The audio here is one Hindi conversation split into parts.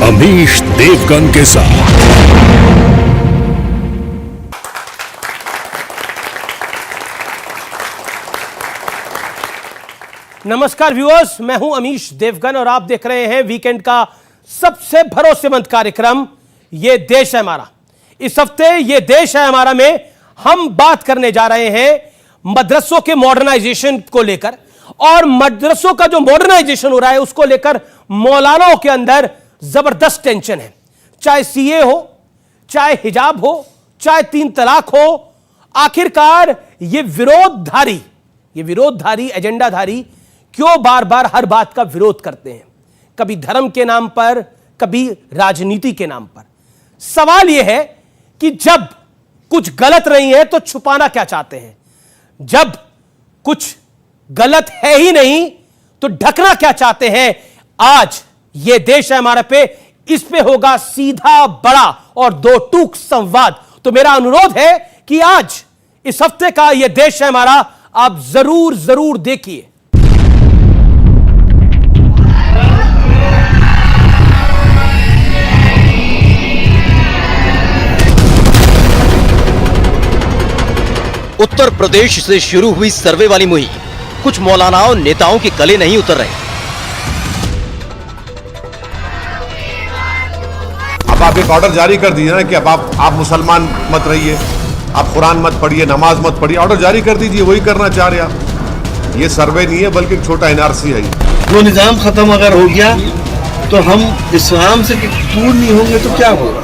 अमीश देवगन के साथ। नमस्कार व्यूअर्स, मैं हूं अमीश देवगन और आप देख रहे हैं वीकेंड का सबसे भरोसेमंद कार्यक्रम ये देश है हमारा। इस हफ्ते ये देश है हमारा में हम बात करने जा रहे हैं मदरसों के मॉडर्नाइजेशन को लेकर, और मदरसों का जो मॉडर्नाइजेशन हो रहा है उसको लेकर मौलानाओं के अंदर जबरदस्त टेंशन है। चाहे सीए हो, चाहे हिजाब हो, चाहे 3 तलाक हो, आखिरकार ये विरोधधारी एजेंडाधारी क्यों बार बार हर बात का विरोध करते हैं, कभी धर्म के नाम पर, कभी राजनीति के नाम पर। सवाल यह है कि जब कुछ गलत नहीं है तो छुपाना क्या चाहते हैं, जब कुछ गलत है ही नहीं तो ढकना क्या चाहते हैं। आज यह देश है हमारे पे, इस पे होगा सीधा बड़ा और 2 टूक संवाद। तो मेरा अनुरोध है कि आज इस हफ्ते का यह देश है हमारा आप जरूर देखिए। उत्तर प्रदेश से शुरू हुई सर्वे वाली मुहिम कुछ मौलानाओं नेताओं के गले नहीं उतर रहे। अब आप एक ऑर्डर जारी कर दीजिए ना कि अब आप मुसलमान मत रहिए, आप कुरान मत पढ़िए, नमाज मत पढ़िए, ऑर्डर जारी कर दीजिए। वही करना चाह रहे आप। ये सर्वे नहीं है बल्कि एक छोटा एनआरसी है। वो निजाम खत्म अगर हो गया तो हम इस्लाम से दूर नहीं होंगे तो क्या होगा,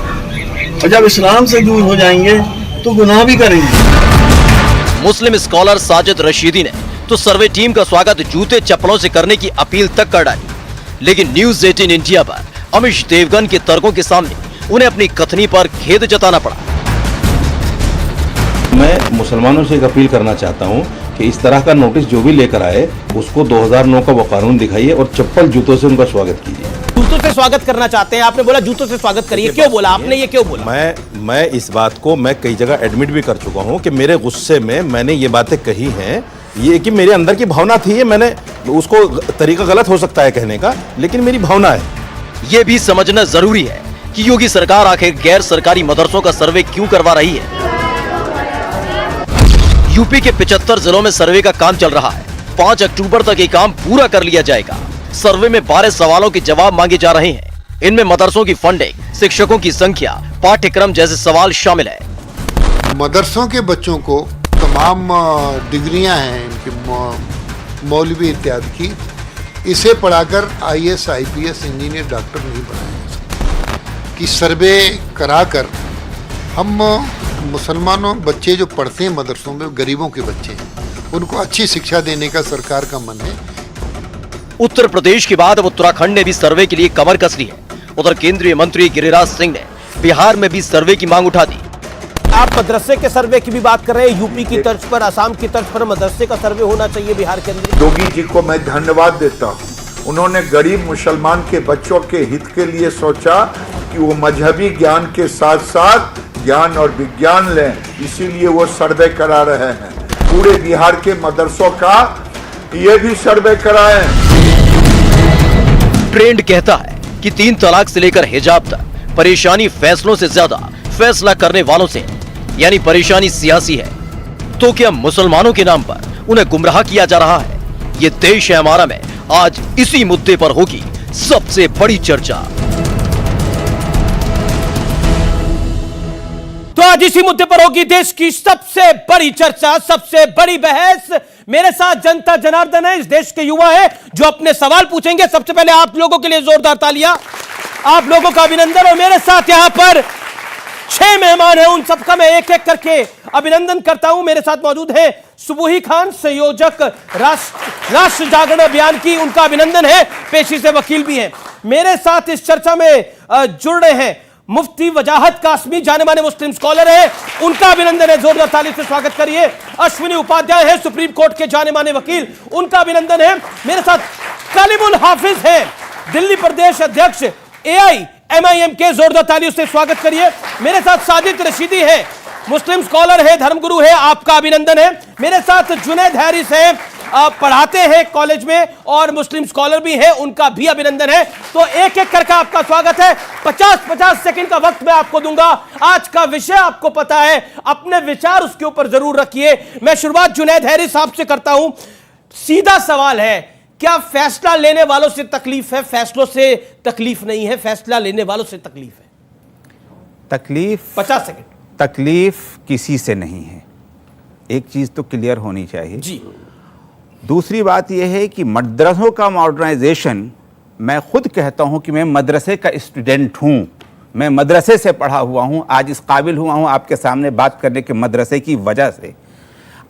और जब इस्लाम से दूर हो जाएंगे तो गुनाह भी करेंगे। मुस्लिम स्कॉलर साजिद रशीदी ने तो सर्वे टीम का स्वागत जूते चप्पलों से करने की अपील तक कर डाली, लेकिन न्यूज 18 इंडिया पर अमीश देवगन के तर्कों के सामने उन्हें अपनी कथनी पर खेद जताना पड़ा। मैं मुसलमानों से एक अपील करना चाहता हूं कि इस तरह का नोटिस जो भी लेकर आए उसको 2009 का वो कानून दिखाइए और चप्पल जूतों से उनका स्वागत कीजिए। जूतों से स्वागत करना चाहते हैं, आपने बोला जूतों से स्वागत करिए, क्यों बोला आपने, ये क्यों बोला? मैं इस बात को मैं कई जगह एडमिट भी कर चुका हूं कि मेरे गुस्से में मैंने ये बातें कही हैं। ये कि मेरे अंदर की भावना थी, मैंने उसको तरीका गलत हो सकता है कहने का, लेकिन मेरी भावना है। ये भी समझना जरूरी है कि योगी सरकार आखिर गैर सरकारी मदरसों का सर्वे क्यों करवा रही है। यूपी के 75 जिलों में सर्वे का काम चल रहा है। 5 अक्टूबर तक ये काम पूरा कर लिया जाएगा। सर्वे में 12 सवालों के जवाब मांगे जा रहे हैं। इनमें मदरसों की फंडिंग, शिक्षकों की संख्या, पाठ्यक्रम जैसे सवाल शामिल है। मदरसों के बच्चों को तमाम डिग्रियां हैं इनकी, मौलवी इत्यादि की, इसे पढ़ाकर IAS, IPS, इंजीनियर, डॉक्टर नहीं बनाया जा सकता। कि सर्वे कराकर हम मुसलमानों बच्चे जो पढ़ते हैं मदरसों में, गरीबों के बच्चे हैं, उनको अच्छी शिक्षा देने का सरकार का मन है। उत्तर प्रदेश के बाद अब उत्तराखंड ने भी सर्वे के लिए कमर कस ली है। उधर केंद्रीय मंत्री गिरिराज सिंह ने बिहार में भी सर्वे की मांग उठा दी। आप मदरसे के सर्वे की भी बात कर रहे हैं, यूपी की तर्ज पर, असम की तर्ज पर मदरसे का सर्वे होना चाहिए बिहार के अंदर। योगी जी को मैं धन्यवाद देता हूँ। उन्होंने गरीब मुसलमान के बच्चों के हित के लिए सोचा कि वो मजहबी ज्ञान के साथ साथ ज्ञान और विज्ञान लें, इसीलिए वो सर्वे करा रहे हैं। पूरे बिहार के मदरसों का ये भी सर्वे कराएं। ट्रेंड कहता है कि 3 तलाक से लेकर हिजाब तक परेशानी फैसलों से ज्यादा फैसला करने वालों से है, यानी परेशानी सियासी है। तो क्या मुसलमानों के नाम पर उन्हें गुमराह किया जा रहा है? ये देश है हमारा में आज इसी मुद्दे पर होगी सबसे बड़ी चर्चा। तो आज इसी मुद्दे पर होगी देश की सबसे बड़ी चर्चा, सबसे बड़ी बहस। मेरे साथ जनता जनार्दन है, इस देश के युवा है जो अपने सवाल पूछेंगे। सबसे पहले आप लोगों के लिए जोरदार तालियां, आप लोगों का अभिनंदन। और मेरे साथ यहां पर 6 मेहमान हैं, उन सबका मैं एक एक करके अभिनंदन करता हूं। मेरे साथ मौजूद है सुबुही खान, संयोजक राष्ट्र जागरण अभियान की, उनका अभिनंदन है, पेशी से वकील भी हैं। मेरे साथ इस चर्चा में जुड़ रहे हैं मुफ्ती वजाहत कासमी, जाने माने मुस्लिम स्कॉलर है, उनका अभिनंदन है, जोरदार ताली से स्वागत करिए। अश्विनी उपाध्याय है, सुप्रीम कोर्ट के जाने माने वकील, उनका अभिनंदन है। मेरे साथ कालिमुल हाफिज है, दिल्ली प्रदेश अध्यक्ष AIMIM के, जोरदार तालियों से स्वागत करिए। मेरे साथ साजिद रशीदी है, मुस्लिम स्कॉलर है, धर्मगुरु है, आपका अभिनंदन है। मेरे साथ जुनैद हैरिस है, पढ़ाते हैं कॉलेज में और मुस्लिम स्कॉलर भी हैं, उनका भी अभिनंदन है। तो एक एक करके आपका स्वागत है। 50-50 सेकंड का वक्त मैं आपको दूंगा। आज का विषय आपको पता है, अपने विचार उसके ऊपर जरूर रखिए। मैं शुरुआत जुनैद हैरी साहब से करता हूं। सीधा सवाल है, क्या फैसला लेने वालों से तकलीफ है, फैसलों से तकलीफ नहीं है, फैसला लेने वालों से तकलीफ है? तकलीफ 50 सेकंड। तकलीफ किसी से नहीं है, एक चीज तो क्लियर होनी चाहिए जी। दूसरी बात यह है कि मदरसों का मॉडर्नाइजेशन, मैं खुद कहता हूं कि मैं मदरसे का स्टूडेंट हूं, मैं मदरसे से पढ़ा हुआ हूं, आज इस काबिल हुआ हूं आपके सामने बात करने के मदरसे की वजह से।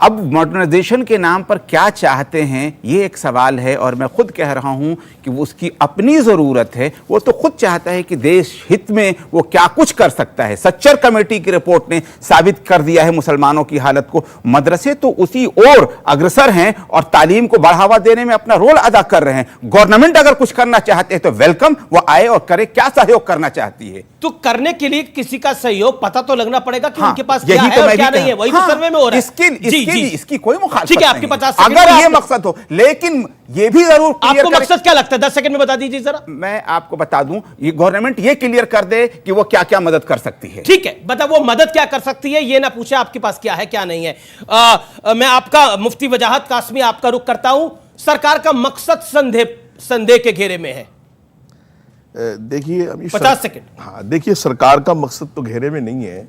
अब मॉडर्नाइजेशन के नाम पर क्या चाहते हैं ये एक सवाल है, और मैं खुद कह रहा हूं कि वो उसकी अपनी ज़रूरत है। वो तो खुद चाहता है कि देश हित में वो क्या कुछ कर सकता है। सच्चर कमेटी की रिपोर्ट ने साबित कर दिया है मुसलमानों की हालत को। मदरसे तो उसी ओर अग्रसर हैं और तालीम को बढ़ावा देने में अपना रोल अदा कर रहे हैं। गवर्नमेंट अगर कुछ करना चाहते हैं तो वेलकम, वो आए और करे। क्या सहयोग करना चाहती है? तो करने के लिए किसी का सहयोग पता तो लगना पड़ेगा कि हाँ, उनके पास क्या यही है तो और मैं क्या भी नहीं है। वही तो हाँ, सर्वे में हो रहा है। इसकी कोई मुखालफत ठीक है, नहीं आपके 50 सेकंड अगर में ये मकसद हो, लेकिन ये भी जरूर क्लियर आपको मकसद क्या लगता है? 10 सेकंड में बता दीजिए जरा। मैं आपको बता दूं, ये गवर्नमेंट ये क्लियर कर दे कि वो क्या क्या मदद कर सकती है। ठीक है, बता वो मदद क्या कर सकती है, ये ना पूछे आपके पास क्या है क्या नहीं है। मैं आपका मुफ्ती वजाहत कासमी आपका रुख करता हूं। सरकार का मकसद संदेह के घेरे में है। देखिए अभी 50 सेकंड। हाँ, देखिए सरकार का मकसद तो घेरे में नहीं है,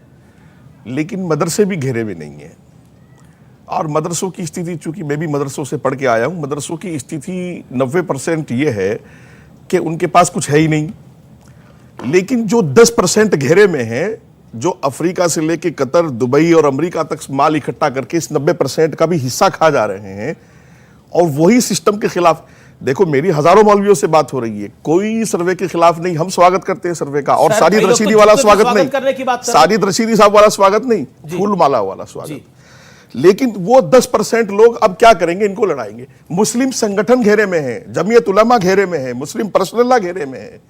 लेकिन मदरसे भी घेरे में नहीं है। और मदरसों की स्थिति, चूंकि मैं भी मदरसों से पढ़ के आया हूँ, मदरसों की स्थिति 90% ये है कि उनके पास कुछ है ही नहीं। लेकिन जो 10% घेरे में है, जो अफ्रीका से लेके कतर, दुबई और अमेरिका तक माल इकट्ठा करके इस 90% का भी हिस्सा खा जा रहे हैं, और वही सिस्टम के खिलाफ। देखो, मेरी हजारों मौलवियों से बात हो रही है, कोई सर्वे के खिलाफ नहीं, हम स्वागत करते हैं सर्वे का। और साजिद रशीदी वाला स्वागत नहीं, साजिद रशीदी साहब वाला स्वागत नहीं, फूलमाला वाला स्वागत। लेकिन वो 10% लोग अब क्या करेंगे? इनको लड़ाएंगे। मुस्लिम संगठन घेरे में है, जमीयत उलमा घेरे में है, मुस्लिम पर्सनल्लाह घेरे में है,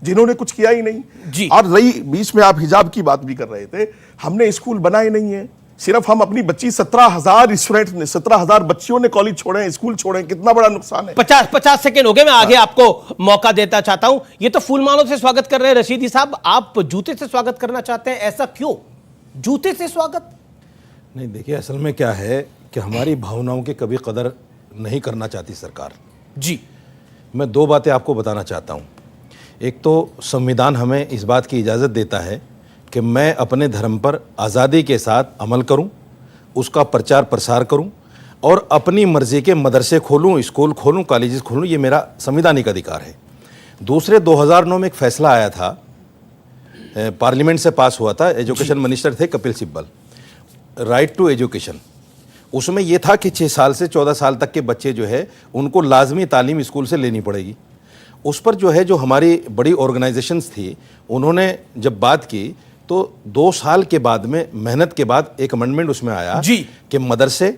जिन्होंने कुछ किया ही नहीं। और रही बीच में आप हिजाब की बात भी कर रहे थे, हमने स्कूल बनाए नहीं है। सिर्फ हम अपनी बच्ची 17,000 स्टूडेंट ने, 17,000 बच्चियों ने कॉलेज छोड़े हैं, स्कूल छोड़े हैं। कितना बड़ा नुकसान है। 50 सेकंड हो गए, मैं आगे आपको मौका देता चाहता हूं। ये तो फूलमालों से स्वागत कर रहे हैं रशीदी साहब, आप जूते से स्वागत करना चाहते हैं, ऐसा क्यों? जूते से स्वागत नहीं, देखिए असल में क्या है कि हमारी भावनाओं की कभी कदर नहीं करना चाहती सरकार जी। मैं दो बातें आपको बताना चाहता हूँ। एक तो संविधान हमें इस बात की इजाज़त देता है कि मैं अपने धर्म पर आज़ादी के साथ अमल करूं, उसका प्रचार प्रसार करूं और अपनी मर्ज़ी के मदरसे खोलूं, स्कूल खोलूं, कॉलेजेस खोलूं, ये मेरा संवैधानिक अधिकार है। दूसरे 2009 में एक फ़ैसला आया था, पार्लियामेंट से पास हुआ था, एजुकेशन मिनिस्टर थे Kapil Sibal, right to education. उसमें यह था कि 6 साल से 14 साल तक के बच्चे जो है उनको लाजमी तालीम स्कूल से लेनी पड़ेगी। उस पर जो है जो हमारी बड़ी ऑर्गेनाइजेशंस थी, उन्होंने जब बात की तो 2 साल के बाद में मेहनत के बाद एक अमेंडमेंट उसमें आया जी कि मदरसे,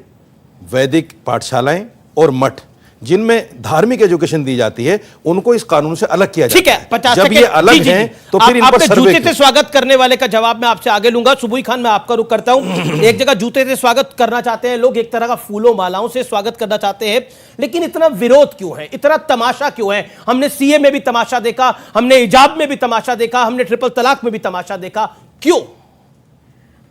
वैदिक पाठशालाएं और मठ जिनमें धार्मिक एजुकेशन दी जाती है उनको इस कानून से अलग किया जाता है। ठीक है, 50 जब ये अलग हैं तो फिर इन पर आपने सर्वे जूते से स्वागत करने वाले का जवाब मैं आपसे आगे लूंगा। सुबुई खान, मैं आपका रुख करता हूं। एक जगह जूते से स्वागत करना चाहते हैं लोग, एक तरह का फूलों मालाओं से स्वागत करना चाहते हैं, लेकिन इतना विरोध क्यों है, इतना तमाशा क्यों है? हमने सीए में भी तमाशा देखा, हमने हिजाब में भी तमाशा देखा, हमने ट्रिपल तलाक में भी तमाशा देखा, क्यों?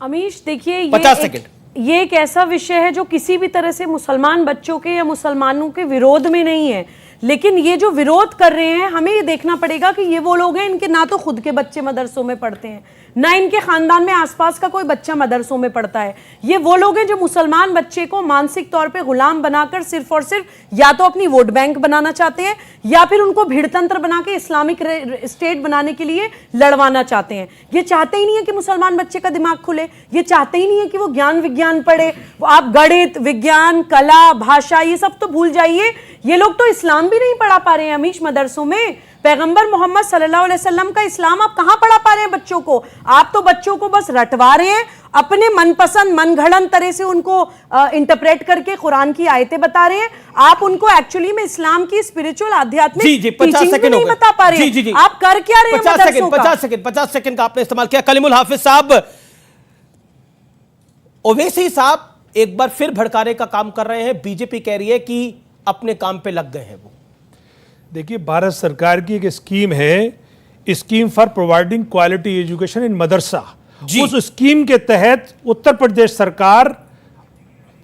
अमीश देखिए, 50 सेकंड। ये एक ऐसा विषय है जो किसी भी तरह से मुसलमान बच्चों के या मुसलमानों के विरोध में नहीं है, लेकिन ये जो विरोध कर रहे हैं, हमें ये देखना पड़ेगा कि ये वो लोग हैं इनके ना तो खुद के बच्चे मदरसों में पढ़ते हैं, ना इनके खानदान में आसपास का कोई बच्चा मदरसों में पढ़ता है। ये वो लोग हैं जो मुसलमान बच्चे को मानसिक तौर पे गुलाम बनाकर सिर्फ और सिर्फ या तो अपनी वोट बैंक बनाना चाहते हैं या फिर उनको भीड़तंत्र बना के इस्लामिक स्टेट बनाने के लिए लड़वाना चाहते हैं। ये चाहते ही नहीं है कि मुसलमान बच्चे का दिमाग खुले, ये चाहते ही नहीं है कि वो ज्ञान विज्ञान पढ़े। आप गणित, विज्ञान, कला, भाषा, ये सब तो भूल जाइए। ये लोग तो इस्लाम भी नहीं पढ़ा पा रहे हैं अमीश मदरसों में। पैगंबर मोहम्मद सल्लल्लाहु अलैहि वसल्लम का इस्लाम आप कहां पढ़ा पा रहे हैं बच्चों को? आप तो बच्चों को बस रटवा रहे हैं, अपने मनपसंद मनगढ़ंत तरह से उनको इंटरप्रेट करके कुरान की आयतें बता रहे हैं। आप उनको एक्चुअली में इस्लाम की स्पिरिचुअल आध्यात्मिक टीचिंग भी नहीं बता पा रहे हैं। आप कर क्या रहे हैं? 50 सेकंड का आपने इस्तेमाल किया। कलीमुल हाफिज साहब, ओवैसी साहब एक बार फिर भड़काने का काम कर रहे हैं। बीजेपी कह रही है कि अपने काम पे लग गए हैं वो। देखिए, भारत सरकार की एक स्कीम है, scheme for providing quality education in madrasa. उस स्कीम के तहत उत्तर प्रदेश सरकार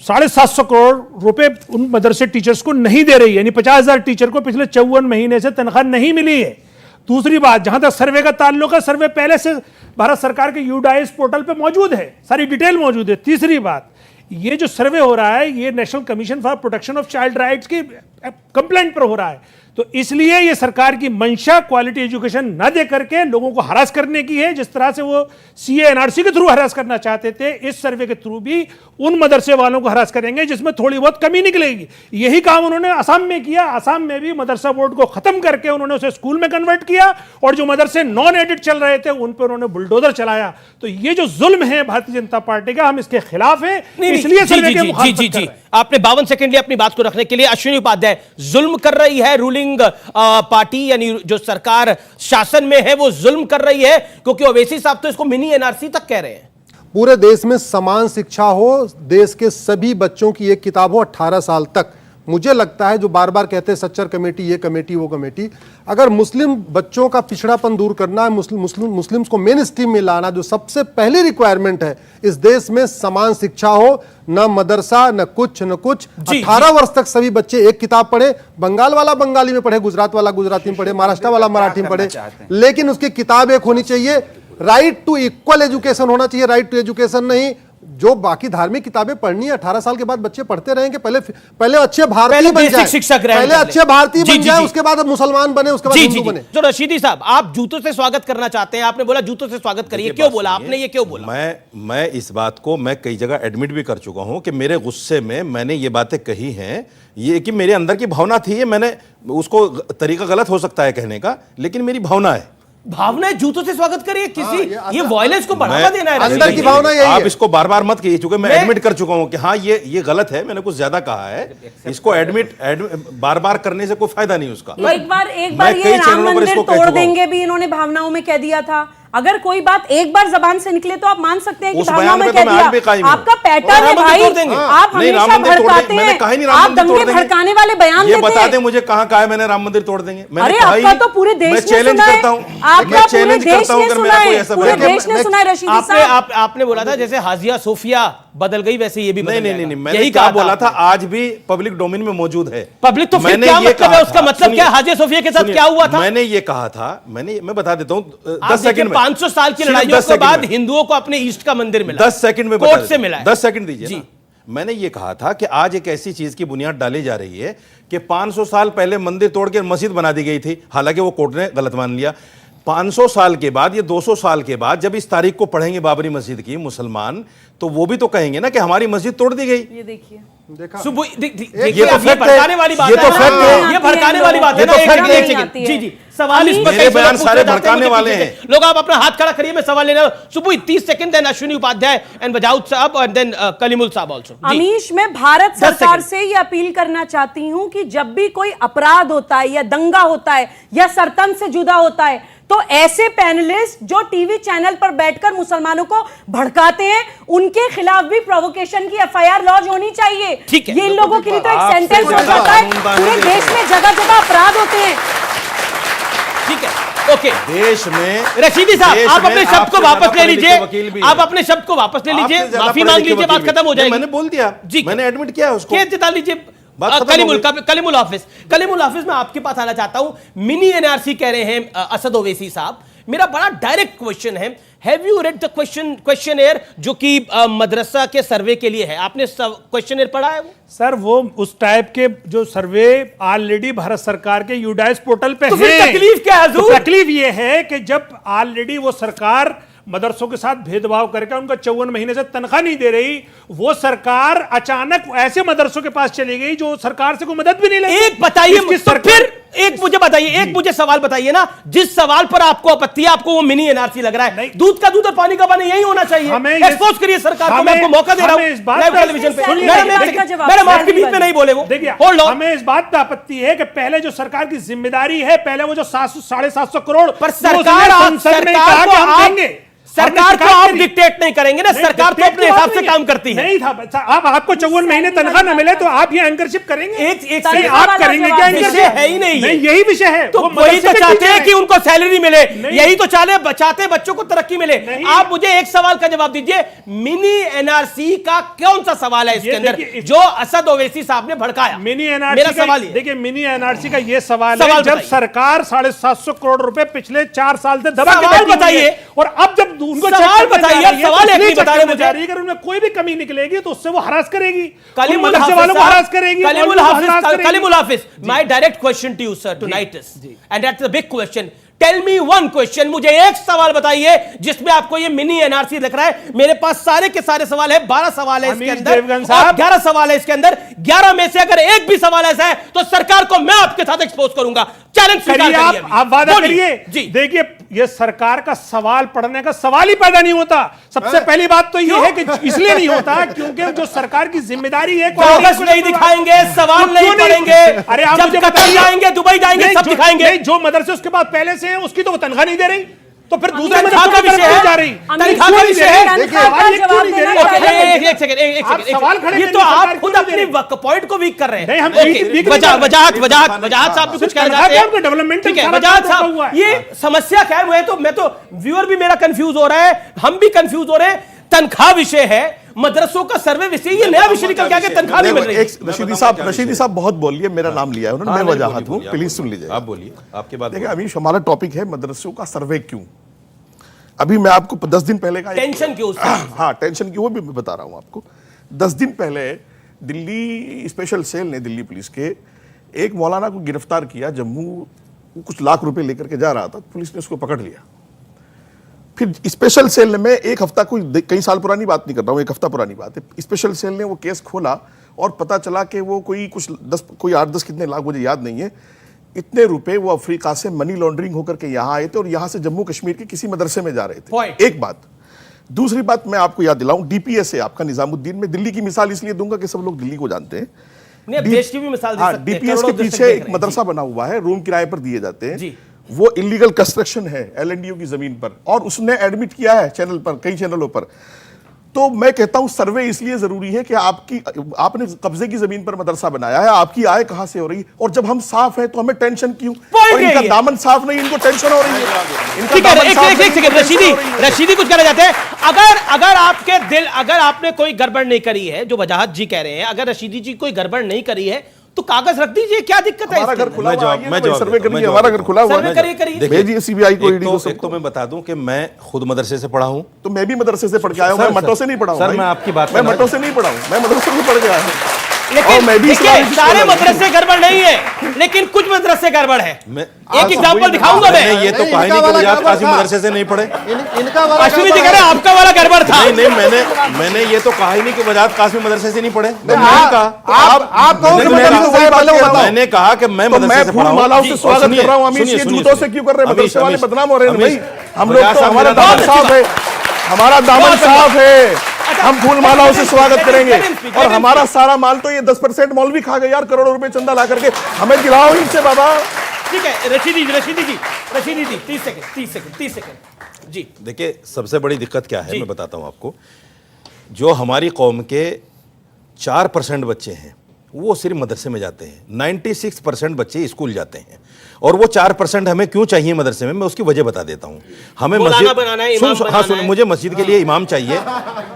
750 करोड़ रुपए उन मदरसे टीचर्स को नहीं दे रही है, यानी 50,000 टीचर को पिछले 54 महीने से तनख्वाह नहीं मिली है। दूसरी बात, जहां तक सर्वे का ताल्लुक है, सर्वे पहले से भारत सरकार के यूडाइस पोर्टल पे मौजूद है, सारी डिटेल मौजूद है। तीसरी बात, ये जो सर्वे हो रहा है ये national commission for protection of child rights की कंप्लेंट पर हो रहा है, तो इसलिए ये सरकार की मंशा क्वालिटी एजुकेशन न दे करके लोगों को हरास करने की है। जिस तरह से वो सीए एनआरसी के थ्रू हरास करना चाहते थे, इस सर्वे के थ्रू भी उन मदरसे वालों को हरास करेंगे जिसमें थोड़ी बहुत कमी निकलेगी। यही काम उन्होंने असम में किया। असम में भी मदरसा बोर्ड को खत्म करके उन्होंने उसे स्कूल में कन्वर्ट किया, और जो मदरसे नॉन एडिट चल रहे थे उन पर उन्होंने बुलडोजर चलाया। तो ये जो जुल्म है भारतीय जनता पार्टी का, हम इसके खिलाफ है, इसलिए सर्वे के मुखालिफ कर रहे हैं। आपने 52 सेकंड लिए अपनी बात को रखने के लिए। अश्विनी उपाध्याय, जुल्म कर रही है रूलिंग पार्टी, यानी जो सरकार शासन में है वो जुल्म कर रही है, क्योंकि ओवैसी साहब तो इसको मिनी एनआरसी तक कह रहे हैं। पूरे देश में समान शिक्षा हो, देश के सभी बच्चों की एक किताब हो 18 साल तक। मुझे लगता है जो बार बार कहते हैं सच्चर कमेटी, ये कमेटी वो कमेटी, अगर मुस्लिम बच्चों का पिछड़ापन दूर करना है, मुस्लिम्स को मेन स्ट्रीम में लाना, जो सबसे पहली रिक्वायरमेंट है, इस देश में समान शिक्षा हो, न मदरसा न कुछ 18 वर्ष तक सभी बच्चे एक किताब पढ़े। बंगाल वाला बंगाली में पढ़े, गुजरात वाला गुजराती में पढ़े, महाराष्ट्र वाला मराठी में पढ़े, लेकिन उसकी किताब एक होनी चाहिए। राइट टू इक्वल एजुकेशन होना चाहिए, राइट टू एजुकेशन नहीं। जो बाकी धार्मिक किताबें पढ़नी है 18 साल के बाद बच्चे पढ़ते रहेंगे। पहले अच्छे भारतीय बन जाए, पहले अच्छे भारतीय बन जाए, उसके बाद मुसलमान बने, उसके बाद हिंदू बने। तो रशीदी साहब, आप जूतों से स्वागत करना चाहते हैं, आपने बोला जूतों से स्वागत करिए, क्यों बोला आपने, ये क्यों बोला? मैं इस बात को मैं कई जगह एडमिट भी कर चुका हूं कि मेरे गुस्से में मैंने ये बातें कही हैं, ये कि मेरे अंदर की भावना थी, ये मैंने उसको तरीका गलत हो सकता है कहने का, लेकिन मेरी भावना है। भावना है, जूतों से स्वागत करिए। किसी ये वायलेंस को बढ़ावा देना है, अंदर की भावना यही है। आप इसको बार बार मत कीजिए, क्योंकि मैं एडमिट कर चुका हूं कि हाँ ये गलत है, मैंने कुछ ज्यादा कहा है। इसको एडमिट बार बार करने से कोई फायदा नहीं उसका। एक बार ये राम मंदिर तोड़ देंगे भी इन्होंने भावनाओं में कह दिया था। अगर कोई बात एक बार जबान से निकले तो आप मान सकते हैं कि भावनाओं में कह दिया। आपका पैटर्न है भाई, आप हमेशा भड़काते हैं, आप दंगे भड़काने वाले बयान देते हैं। ये बता दें मुझे कहाँ कहा है मैंने राम मंदिर तोड़ देंगे? अरे आपका तो पूरे देश ने सुना है, आपका पूरे देश ने सुना है, पूरे देश ने सुना है। रशीदी साहब, आपने बोला था जैसे हाजिया सोफिया बदल गई वैसे ये भी बदल जाएगा। नहीं, मैंने क्या बोला था, आज भी पब्लिक डोमेन में मौजूद है। पब्लिक तो फिर क्या मतलब है, उसका मतलब क्या? हाजिया सोफिया के साथ क्या हुआ था? मैंने ये कहा था, मैं बता देता हूं 10 सेकंड में। 500 साल की लड़ाइयों के बाद हिंदुओं को अपने ईस्ट का मंदिर मिला, 10 सेकंड में कोर्ट से मिला। 10 सेकंड दीजिए ना। मैंने ये कहा था कि आज एक ऐसी चीज की बुनियाद डाली जा रही है कि 500 साल पहले मंदिर तोड़ के मस्जिद बना दी गई थी, हालांकि वो कोर्ट ने गलत मान लिया। 500 साल के बाद, ये 200 साल के बाद जब इस तारीख को पढ़ेंगे बाबरी मस्जिद की मुसलमान, तो वो भी तो कहेंगे ना कि हमारी मस्जिद तोड़ दी गई। ये देखिए, ये तो भड़काने वाली बात है, ये भड़काने वाली बात है ना। जी सवाल इस पर, मेरे बयान सारे भड़काने वाले हैं। लोग आप अपना हाथ खड़ा करिए, मैं सवाल लेना। सुबह 30 second, then Ashwini Upadhyay and बजाउद साहब एंड देन कलीमुल साहब आल्सो। अमीश, मैं भारत सरकार से ये अपील करना चाहती हूं कि जब भी कोई अपराध होता है या दंगा होता है या सरतन से जुदा होता है, तो ऐसे पैनलिस्ट जो टीवी चैनल पर बैठकर मुसलमानों को भड़काते हैं, उनके खिलाफ भी प्रोवोकेशन की एफआईआर लॉन्च होनी चाहिए। ठीक है, ये इन लोगों के लिए तो एक सेंटेंस हो जाता है। पूरे देश में जगह जगह अपराध होते हैं। ठीक है, ओके। देश में रशीदी साहब, आप अपने शब्द को वापस ले लीजिए, आप अपने शब्द को वापस ले लीजिए, माफी मांग लीजिए, बात खत्म हो जाएगी। मैंने बोल दिया जी, मैंने एडमिट किया उसको, केस जता लीजिए। कलीमुल हाफिज, मैं आपके पास आना चाहता हूं। मिनी एनआरसी कह रहे हैं असद ओवैसी साहब। मेरा बड़ा डायरेक्ट क्वेश्चन है, have you read the questionnaire जो कि मदरसा के सर्वे के लिए है? आपने क्वेश्चनेयर पढ़ा है? वो सर, वो उस टाइप के जो सर्वे ऑलरेडी भारत सरकार के यूडाइस पोर्टल पे तो फिर तकलीफ क्या है? तो तकलीफ ये है कि जब ऑलरेडी वो सरकार मदरसों के साथ भेदभाव करके उनका 54 महीने से तनख्वाह नहीं दे रही, वो सरकार अचानक ऐसे मदरसों के पास चली गई जो सरकार से कोई मदद भी नहीं लेती। एक बताइए, तो फिर एक मुझे बताइए, एक मुझे सवाल बताइए ना, जिस सवाल पर आपको आपत्ति है, आपको वो मिनी एनआरसी लग रहा है। दूध का दूध और पानी का पानी यही होना चाहिए। एक्सपोज करिए सरकार को, मैं आपको मौका दे रहा हूं लाइव टेलीविजन पे। मैडम आपके बीच में नहीं बोले वो। देखिए, हमें इस बात पर आपत्ति है कि पहले जो सरकार की जिम्मेदारी है, पहले वो जो 750 करोड़ पर सरकार सरकार को आप डिक्टेट नहीं करेंगे ना, सरकार तो अपने हिसाब से काम करती है। नहीं था, अब आपको 54 महीने तनख्वाह न मिले तो आप ये एंकरशिप करेंगे? एक आप करेंगे क्या? विषय है ही नहीं, यही विषय है। तो वही तो चाहते हैं कि उनको सैलरी मिले, यही तो चाहते बच्चों को तरक्की मिले। आप मुझे एक सवाल का जवाब दीजिए, मिनी एनआरसी का कौन सा सवाल है इसके अंदर जो असद ओवैसी साहब ने भड़काया? मिनी एनआरसी का सवाल, देखिए मिनी एनआरसी का ये सवाल है, जब सरकार 750 करोड़ रुपए पिछले 4 साल से दबा के देती बताइए, और अब जब उनको सवाल बताइए, सवाल है नहीं बता रहे मुझे, अगर उनमें कोई भी कमी निकलेगी तो उससे वो हरास करेगी, मदरसे वालों को हरास करेगी। Kalimul Hafiz, my direct question to you sir tonight is, and that's the big question, tell me one question, मुझे एक सवाल बताइए जिसमें आपको ये मिनी एनआरसी दिख रहा है। मेरे पास सारे के सारे सवाल है, 12 सवाल है इसके अंदर, 11 सवाल है इसके अंदर, 11 में से अगर एक भी सवाल ऐसा है तो सरकार को मैं आपके साथ एक्सपोज करूंगा। चैलेंज स्वीकार करिए, आप वादा करिए। देखिए ये सरकार का सवाल पढ़ने का सवाल ही पैदा नहीं होता। सबसे पहली बात तो ये है कि इसलिए नहीं होता क्योंकि जो सरकार की जिम्मेदारी है, कागज नहीं दिखाएंगे, सवाल नहीं पढ़ेंगे, अरे आप जब कतर जाएंगे, दुबई जाएंगे, सब दिखाएंगे। जो मदरसे उसके बाद पहले से है उसकी तो वो तनख्वाह नहीं दे रही, तो फिर दूसरे तनख्वाह का विषय है, जा रही, तनख्वाह का विषय है। एक सेकंड, ये तो आप खुद अपनी पॉइंट को वीक कर रहे हैं। वजाहत साहब भी कुछ कहना चाहते हैं, डेवलपमेंट, ठीक है वजाहत साहब, ये समस्या क्या है? मैं तो व्यूअर भी मेरा कंफ्यूज हो रहा है, हम भी कंफ्यूज हो रहे हैं। तनख्वाह विषय है, मदरसों का सर्वे विषय, ये नया विषय निकल गया कि तनख्वाह नहीं मिल रही। रशीदी साहब बहुत बोल लिए, मेरा नाम लिया है उन्होंने, मैं वजाहत हूं, प्लीज सुन लीजिए। आप बोलिए, आपके बात। देखिए अमीश, हमारा टॉपिक है मदरसों का सर्वे क्यों। अभी मैं आपको 10 दिन पहले का टेंशन क्यों, हाँ टेंशन क्यों, वो भी मैं बता रहा हूं आपको। 10 दिन पहले दिल्ली स्पेशल सेल ने, दिल्ली पुलिस के, एक मौलाना को गिरफ्तार किया जम्मू, कुछ लाख रुपए लेकर के जा रहा था, पुलिस ने उसको पकड़ लिया। फिर स्पेशल सेल ने, मैं एक हफ्ता, कोई कई साल पुरानी बात नहीं कर रहा हूँ, एक हफ्ता पुरानी बात है, स्पेशल सेल ने वो केस खोला और पता चला कि वो कोई 8-10 कितने लाख, मुझे याद नहीं है, इतने रुपए वो अफ्रीका से मनी लॉन्ड्रिंग होकर के यहाँ आए थे और यहाँ से जम्मू कश्मीर के किसी मदरसे में जा रहे थे। एक बात। दूसरी बात मैं आपको याद दिलाऊं, डीपीएस है आपका निजामुद्दीन में, दिल्ली की मिसाल इसलिए दूंगा कि सब लोग दिल्ली को जानते हैं, देश की भी मिसाल दे सकते हैं। डीपीएस के पीछे एक मदरसा बना हुआ है, रूम किराए पर दिए जाते हैं, वो इलीगल कंस्ट्रक्शन है एलएनडीयू की जमीन पर, और उसने एडमिट किया है चैनल पर, कई चैनलों पर। तो मैं कहता हूं सर्वे इसलिए जरूरी है कि आपने कब्जे की जमीन पर मदरसा बनाया है, आपकी आय कहां से हो रही है, और जब हम साफ है तो हमें टेंशन क्यों? और इनका दामन साफ नहीं, इनको टेंशन हो रही है। रशीदी कुछ कहना चाहते हैं? अगर आपके दिल, अगर आपने कोई गड़बड़ नहीं करी है, जो वजाहत जी कह रहे हैं, अगर रशीदी जी कोई गड़बड़ नहीं करी है तो कागज रख दीजिए, क्या दिक्कत है? हमारा घर खुला हुआ है, सर्वे करिए, हमारा घर खुला हुआ है, भेजिए सीबीआई को, ईडी को। तो मैं बता दूं कि मैं खुद मदरसे से पढ़ा हूं, तो मैं भी मदरसे से पढ़ के आया हूं, मैं मटो से नहीं पढ़ा हूं। सर मैं आपकी बात, मैं मटो से नहीं पढ़ा हूं, मैं मदरसे से पढ़ के आया हूं। लेकिन मैं भी सारे मदरसे गड़बड़ नहीं है, लेकिन कुछ मदरसे गड़बड़ है। एक एग्जांपल दिखाऊंगा मैं। ये तो कहा नहीं कि वजाहत कासिम मदरसे से नहीं पढ़े, अश्विनी जी कह रहे हैं आपका वाला गड़बड़ था। नहीं, मैंने ये तो कहा ही नहीं कि वजाहत कासिम मदरसे से नहीं पढ़े। मैंने कहा कि मैं मदरसे से पढ़ा हूं। मालाओं से स्वागत कर रहा हूं। अमीश, ये जूतों से क्यों कर रहे हैं? मदरसे वाले बदनाम हो रहे हैं भाई। हम लोग तो, हमारा दामन साफ है, हमारा दामन साफ है, हम फूल मालाओं से स्वागत करेंगे। और हमारा सारा माल तो ये 10% मौलवी खा गए यार, करोड़ों रुपए चंदा ला करके, हमें दिलाओ इनसे बाबा। ठीक है रशीदी जी 30 सेकंड जी। देखिए सबसे बड़ी दिक्कत क्या है मैं बताता हूं आपको। जो हमारी कौम के 4% बच्चे हैं वो सिर्फ मदरसे में जाते हैं, 96% बच्चे स्कूल जाते हैं, और वो 4% हमें क्यों चाहिए मदरसे में, मैं उसकी वजह बता देता हूँ। हमें मस्जिद, मुझे मस्जिद के लिए इमाम चाहिए,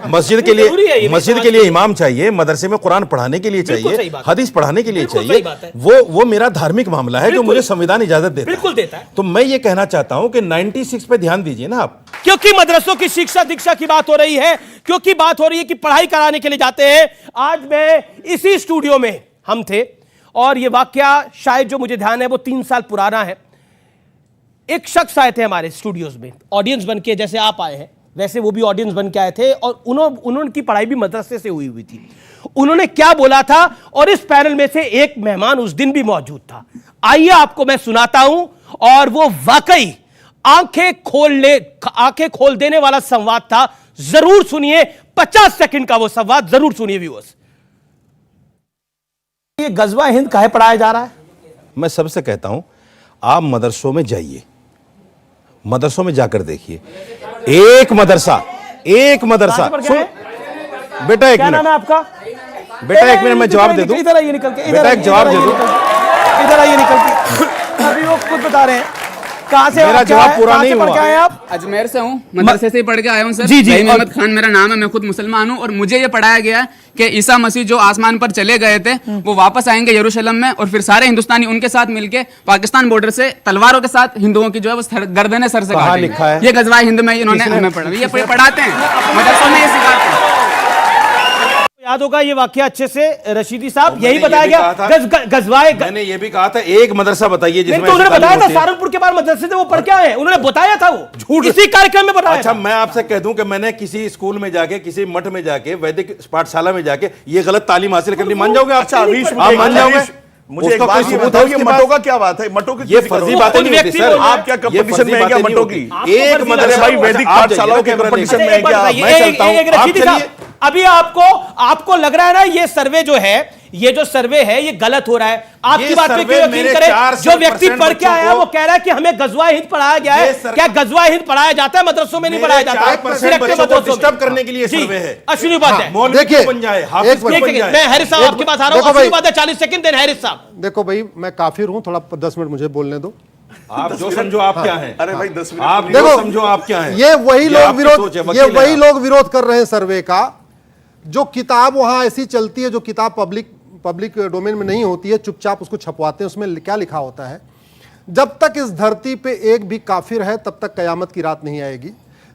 मस्जिद के लिए इमाम चाहिए, मदरसे में कुरान पढ़ाने के लिए चाहिए, हदीस पढ़ाने के लिए चाहिए, वो मेरा धार्मिक मामला है जो मुझे संविधान इजाजत देता है। तो मैं ये कहना चाहता हूँ कि 96 पे ध्यान दीजिए ना आप, क्योंकि मदरसों की शिक्षा दीक्षा की बात हो रही है, क्योंकि बात हो रही है कि पढ़ाई कराने के लिए जाते हैं। आज मैं इसी स्टूडियो में हम थे और ये वाकया शायद जो मुझे ध्यान है वो 3 साल पुराना है। एक शख्स आए थे हमारे स्टूडियोज में, ऑडियंस बन के, जैसे आप आए हैं वैसे वो भी ऑडियंस बन के आए थे, और उन्होंने पढ़ाई भी मदरसे से हुई थी। उन्होंने क्या बोला था, और इस पैनल में से एक मेहमान उस दिन भी मौजूद था। आइए आपको मैं सुनाता हूं, और वो वाकई आंखें खोल देने वाला संवाद था। जरूर सुनिए, 50 सेकंड का वो संवाद जरूर सुनिए व्यूअर्स। ये गजवा हिंद काहे पढ़ाया जा रहा है? मैं सबसे कहता हूं आप मदरसों में जाइए, मदरसों में जाकर देखिए। एक मदरसा सुन बेटा, एक क्या नाम मिनट है आपका? बेटा, एक मिनट मैं जवाब दे दूं। इधर आइए निकल के, बेटा, एक जवाब दे दूं। इधर आइए निकल के। अभी वो खुद बता रहे हैं। कहाँ से मेरा आप? क्या जवाब है? पूरा कहाँ नहीं से पढ़ के हुआ। आए आप? अजमेर से हूँ, मदरसे से ही पढ़ के आया हूँ सर। जी, भाई मोहम्मद खान मेरा नाम है, मैं खुद मुसलमान हूँ और मुझे ये पढ़ाया गया है कि ईसा मसीह जो आसमान पर चले गए थे वो वापस आएंगे यरूशलेम में और फिर सारे हिंदुस्तानी उनके साथ मिलके पाकिस्तान बॉर्डर से तलवारों के साथ हिंदुओं की जो है वो गर्दनें सर से कहाँ लिखा है? ये गजवाए हिंद में इन्होंने हमें पढ़ा, ये पढ़ाते हैं मदरसों में, ये सिखाते हैं। याद होगा ये वाक्य अच्छे से, रशीदी साहब, मैंने यही ये बताया भी गया। कहा था- गजवाए मैंने ये भी कहा था एक मदरसा बताइए नहीं, जिसमें तो उन्होंने ऐसी बताया तालीम था होती है। सहारनपुर के बाद मदरसे से वो पढ़ के आए हैं, उन्होंने बताया था वो झूठ इसी कार्यक्रम में बताया अच्छा, था। मैं आपसे कह दूं कि मैंने किसी स्कूल में जाके, किसी मठ में जाके, वैदिक पाठशाला में जाके ये गलत तालीम हासिल कर ली, मान जाओगे आप? अच्छा, अभी आप मान जाओगे? मुझे एक उसका बात कोई ये सबूत बताओ, है ये उसके मठों पास? का क्या बात है? मठों की ये किसी फर्जी करो। बातें नहीं होती सर। आप क्या कंपटीशन में है क्या मठों की? एक फर्जी मदरसा भाई बातें वैदिक आप पाठशालाओं के जाइए, कंपटीशन अच्छा, में है एक बात क्या? बताइए, मैं चलता हूं, एक आप रशीदी चलिए। साहब, अभी आपको लग रहा है ना ये सर्वे जो है, ये जो सर्वे है ये गलत हो रहा है। आपकी ये बात पे सर्वे क्यों यकीन मेरे करें? 400% जो व्यक्ति पढ़ के आया बच्चों वो को- कह रहा है कि हमें गजवा हिंद पढ़ाया गया है। क्या गजवा हिंद पढ़ाया जाता है? मदरसों में नहीं पढ़ाया जाता है, 4% सिलेक्टिव बच्चों को मदरसों में। डिस्टर्ब करने के लिए जी, सर्वे है। अश्विनी उपाध्याय। मौलवी देखिए, क्यों बन जाए, एक हाफिज क्यों एक बन सेकंड, जाए? मैं हैरिस साहब आपके पास आ रहा हूँ। देखो अश्विनी भाई- उपाध्याय 40 सेकंड, देन हैरिस साहब। देखो भाई, मैं काफिर हूं, थोड़ा 10 मिनट मुझे बोलने दो। आप जो समझो आप क्या हैं। अरे भाई 10 मिनट आप देखो, जो समझो आप क्या हैं। ये वही लोग आपकी विरोध, सोच है, ये वकील हैं वही आप। लोग विरोध कर रहे हैं सर्वे का। जो किताब वहां ऐसी चलती है, जो किताब पब्लिक डोमेन में नहीं होती है, चुपचाप उसको छपवाते हैं। उसमें क्या लिखा होता है? जब तक इस धरती पे एक भी काफिर है तब तक कयामत की रात नहीं आएगी।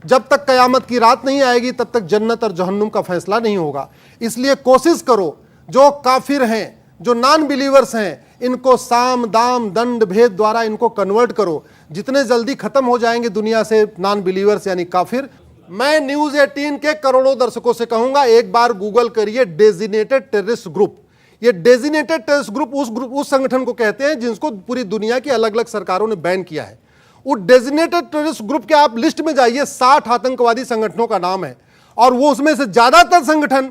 जब तक कयामत की रात नहीं आएगी तब तक जन्नत और जहन्नुम का फैसला नहीं होगा। इसलिए कोशिश करो, जो काफिर हैं, जो नॉन बिलीवर्स हैं, इनको साम दाम दंड भेद द्वारा इनको कन्वर्ट करो। जितने जल्दी खत्म हो जाएंगे दुनिया से नॉन बिलीवर्स यानी काफिर। मैं न्यूज 18 के करोड़ों दर्शकों से कहूंगा, एक बार गूगल करिए डेजिग्नेटेड टेररिस्ट ग्रुप। ये डेजिग्नेटेड टेररिस्ट ग्रुप उस संगठन को कहते हैं जिसको पूरी दुनिया की अलग अलग सरकारों ने बैन किया है। वो डेजिग्नेटेड टेररिस्ट ग्रुप के आप लिस्ट में जाइए, 60 आतंकवादी संगठनों का नाम है और वो उसमें से ज्यादातर संगठन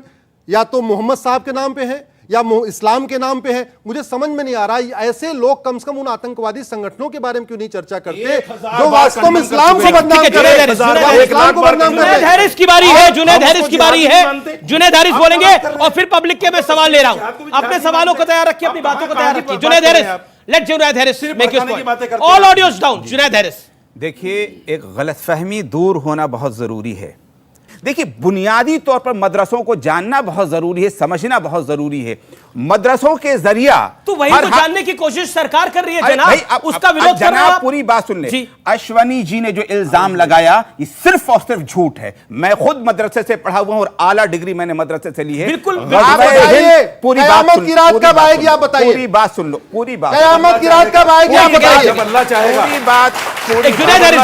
या तो मोहम्मद साहब के नाम पे है या इस्लाम के नाम पे है। मुझे समझ में नहीं आ रहा ऐसे लोग कम से कम उन आतंकवादी संगठनों के बारे में क्यों नहीं चर्चा करते जो वास्तव में इस्लाम को बदनाम कर रहे हैं। इस्लाम को बदनाम कर रहे जुनैद हैं। हैरिस की बारी है, जुनैद हैरिस की बारी है। जुनैद हैरिस बोलेंगे और फिर पब्लिक के मैं सवाल ले रहा हूं। अपने सवालों को तैयार रखिए, अपनी बातों को तैयार रखिए। Junaid Haris, let Junaid Haris make his point. All audios down. Junaid Haris, देखिए, एक गलतफहमी दूर होना बहुत ज़रूरी है। देखिए, बुनियादी तौर पर मदरसों को जानना बहुत ज़रूरी है, समझना बहुत ज़रूरी है। मदरसों के जरिया तो वही तो जानने की कोशिश सरकार कर रही है अरे जनाब, भाई, उसका विरोध कर रहे हैं जनाब, आप। पूरी बात सुन ले। जी। अश्वनी जी ने जो इल्जाम लगाया ये सिर्फ और सिर्फ झूठ है। मैं खुद मदरसे से पढ़ा हुआ हूं और आला डिग्री मैंने मदरसे से ली है। बिल्कुल, आप बताइए, कयामत की रात कब आएगी आप बताइए। पूरी बात सुन लो, पूरी बात। कयामत की रात कब आएगी आप बताइए। अल्लाह चाहेगा। पूरी बात। जुनैद हैरिस,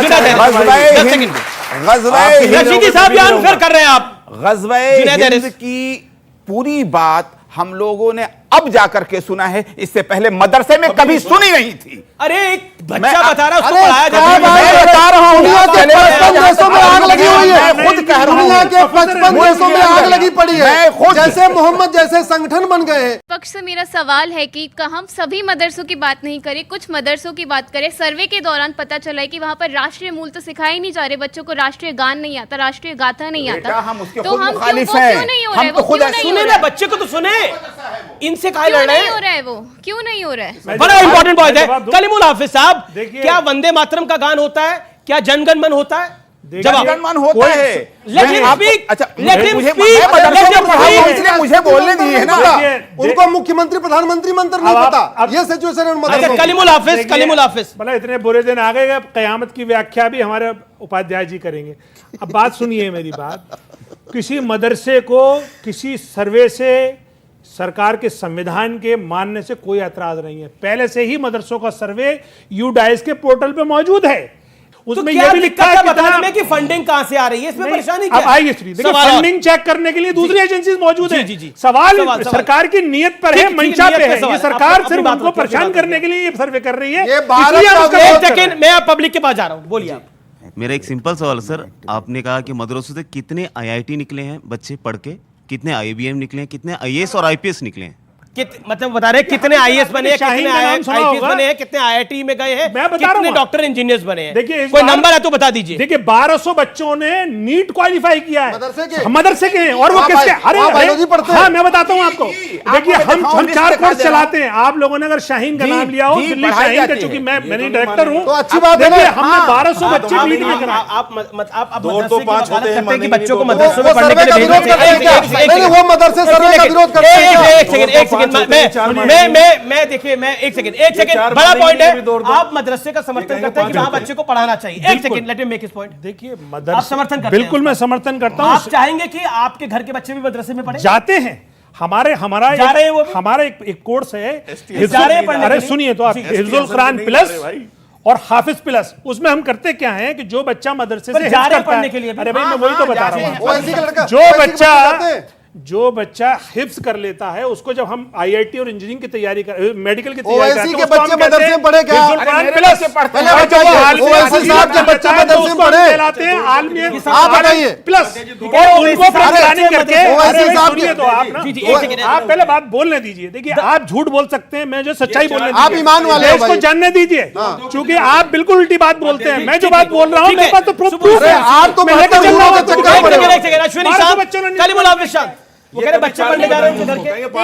जुनैद हैरिस, रशीदी साहब ये अनफेयर कर रहे हैं आप। ग़ज़वे जुनैद हैरिस हिंद की पूरी बात हम लोगों ने अब जाकर के सुना है, इससे पहले मदरसे में कभी सुनी नहीं थी। अरे एक बच्चा बता रहा है, उसको अरे पढ़ाया क्या जाता है। बात मैं बता रहा हूं, दुनिया के 55 देशों में आग लगी हुई है। मैं खुद कह रहा हूं। दुनिया के 55 देशों में आग लगी पड़ी है। मैं खुद- जैसे मोहम्मद जैसे संगठन बन गए हैं। पक्ष से मेरा सवाल है कि हम सभी मदरसों की बात नहीं करें, कुछ मदरसों की बात करें। सर्वे के दौरान पता चला है कि वहाँ पर राष्ट्रीय मूल तो सिखाए नहीं जा रहे, बच्चों को राष्ट्रीय गान नहीं आता, राष्ट्रीय गाथा नहीं आता। बेटा, हम उसके तो खुद हम मुखालिफ क्यों, वो हैं। क्यों नहीं हो हम रहा है? तो वो खुद क्यों नहीं हो सुने रहा ना, है? बच्चे को तो सुने, इनसे कहा क्यों लड़ रहे नहीं हो हैं। रहा है? वो क्यों नहीं हो रहा है? बड़ा इंपॉर्टेंट पॉइंट है। जवाब दूं? कलीमुल हाफिज साहब, देखिए- क्या वंदे मातरम का गान होता है? क्या जनगण मन होता है? जवाब। जनगण होता है। Let him मैं आपको- speak. अच्छा, Let him मुझे- speak. मैं मदरसे Let में him पढ़ा हूं, speak. इसलिए मुझे बोलने दिए ना। उनको मुख्यमंत्री प्रधानमंत्री मंत्र नहीं अब आप- पता। अब- ये सिचुएशन है अच्छा, मदरसों की। कलीमुल हाफिज, देखिए, कलीमुल हाफिज। भला इतने बुरे दिन आ गए, अब कयामत की व्याख्या भी हमारे उपाध्याय जी करेंगे। अब बात सुनिए मेरी बात। किसी मदरसे को किसी सर्वे से सरकार के संविधान के मानने से कोई ऐतराज नहीं है। पहले से ही मदरसों का सर्वे यूडाइस के पोर्टल पे मौजूद है। तो उसमें क्या यह भी लिखा है दिक्कत है बताने कितना- में कि फंडिंग कहां से आ रही है? इसमें नहीं, परेशानी क्या अब है? आइए सुनिए, देखिए, सवाल और। फंडिंग चेक करने के लिए दूसरी एजेंसीज मौजूद जी, है। जी, जी। सवाल सवाल। सरकार की नीयत पर है, ठीक, मंशा नीयत पे पे है। सवाल ये है। सरकार अपनी सिर्फ बात उनको रखिए, परेशान अपनी बात करने के लिए ये सर्वे कर रही है। ये भारत इसलिए का हम उसका एक विरोध कर रहे सेकेंड, हैं। मैं आप पब्लिक के पास जा रहा हूं, बोलिए आप। मेरा एक सिंपल सवाल सर, आपने कहा कि मदरसों से कितने आईआईटी निकले हैं बच्चे पढ़ के, कितने आईबीएम निकले हैं, कितने आईएएस और आईपीएस निकले हैं? मतलब बता रहे कितने आईएएस बने हैं, शाहीन कितने का नाम सुना आईपीएस होगा। बने हैं, कितने आईआईटी में गए हैं, मैं बता रहा कितने हूं। डॉक्टर इंजीनियर्स बने हैं। देखिए इस कोई बार- नंबर है तो बता दीजिए। देखिए 1200 बच्चों ने नीट क्वालिफाई किया है, मदरसे मदरसे के हैं। और वो वहाँ किसके? बायो- वहाँ बायोलॉजी पढ़ते हैं। हाँ मैं बताता हूँ आपको। देखिए हम 4 कोर्स चलाते हैं। आप लोगों ने अगर शाहीन का नाम लिया हो, दिल्ली शाहीन का, चूंकि मैं डायरेक्टर हूँ, तो अच्छी बात है ना। देखिए हमने 1200 बच्चे नीट में कराए। आप दो तो पांच होते हैं, करते हैं कि मानेंगे बच्चों को नहीं, मदरसों वो में पढ़ने के सर्वे का लिए विरोध भेजना करते हैं क्या? चाहिए। नहीं, वो मदरसे सर्वे का विरोध करते हैं क्या? एक सेकंड मैं देखिए मैं एक सेकंड बड़ा पॉइंट है। आप मदरसे का समर्थन करते हैं कि वहां बच्चे को पढ़ाना चाहिए। एक second let me make his point. देखिए आप मदरसा समर्थन करते हैं बिल्कुल मैं समर्थन करता आप हूँ। चाहेंगे कि आपके घर के बच्चे भी मदरसे में पढ़े? जाते हैं। हमारा जा रहे हैं वो भी? हमारा एक कोर्स है जा रहे हैं पढ़ने अरे के लिए? सुनिए तो आप जी। हिफ्जुल कुरान प्लस और हाफिज प्लस। उसमें हम करते क्या है कि जो बच्चा मदरसे से पर जा हिफ्ज रहे हैं करता है, पढ़ने के लिए भी? अरे भाई मैं वही तो बता रहा हूँ। ओवैसी का लड़का जो बच्चा हिफ्ज कर लेता है उसको जब हम आईआईटी और इंजीनियरिंग की तैयारी कर मेडिकल की तैयारी ओवैसी करते के हैं, उसको हम बच्चे कहते मदरसे हैं में पढ़े क्या? हिफ्जुल कुरान प्लस। पहले बताइए, ओवैसी साहब के बच्चे मदरसे में पढ़े? कहलाते हैं आलमी आप बताइए। प्लस और उनको फिर प्लानिंग करके ओवैसी अरे भाई साहब सुनिए के- तो आप ना जी, एक सेकंड। आप पहले बात बोलने दीजिए। देखिए आप झूठ बोल सकते हैं, मैं जो सच्चाई बोलने आप दीजिए। ईमान वाले हो देश को भाई। जानने दीजिए, क्योंकि आप बिल्कुल उल्टी बात बोलते हैं। मैं जो बात बोल रहा हूँ ठीक मेरे है। पास तो प्रूफ अरे आप तो मैं लेकर बहत्तर चल रहा गुरुओं हूँ। के चक्कर में एक सेकंड अश्विनी बारह सौ शाह बच्चों ने कल मुलाफिर शाह वो कह रहे बच्चे पढ़ने जा रहे हैं उनके घर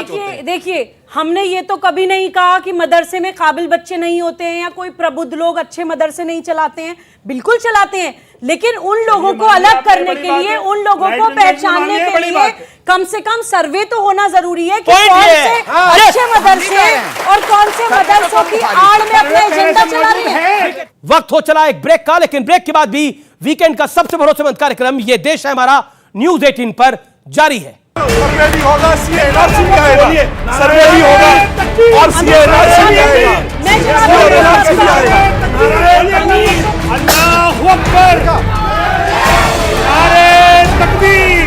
के। देखिए हमने ये तो कभी नहीं कहा कि मदरसे में काबिल बच्चे नहीं होते हैं या कोई प्रबुद्ध लोग अच्छे मदरसे नहीं चलाते हैं। बिल्कुल चलाते हैं, लेकिन उन लोगों को अलग करने के लिए, उन लोगों को पहचानने के लिए कम से कम सर्वे तो होना जरूरी है कि कौन से अच्छे मदरसे और कौन से मदरसों की आड़ में अपना एजेंडा चला रहे हैं। वक्त हो चला एक ब्रेक का, लेकिन ब्रेक के बाद भी वीकेंड का सबसे भरोसेमंद कार्यक्रम ये देश है हमारा न्यूज 18 पर जारी है। सर्वे भी होगा, सीए एनआरसी भी आएगा, सर्वे भी होगा और सीए एनआरसी भी आएगा, सीए एनआरसी भी आएगा। अल्लाहू अकबर, नारे तकबीर।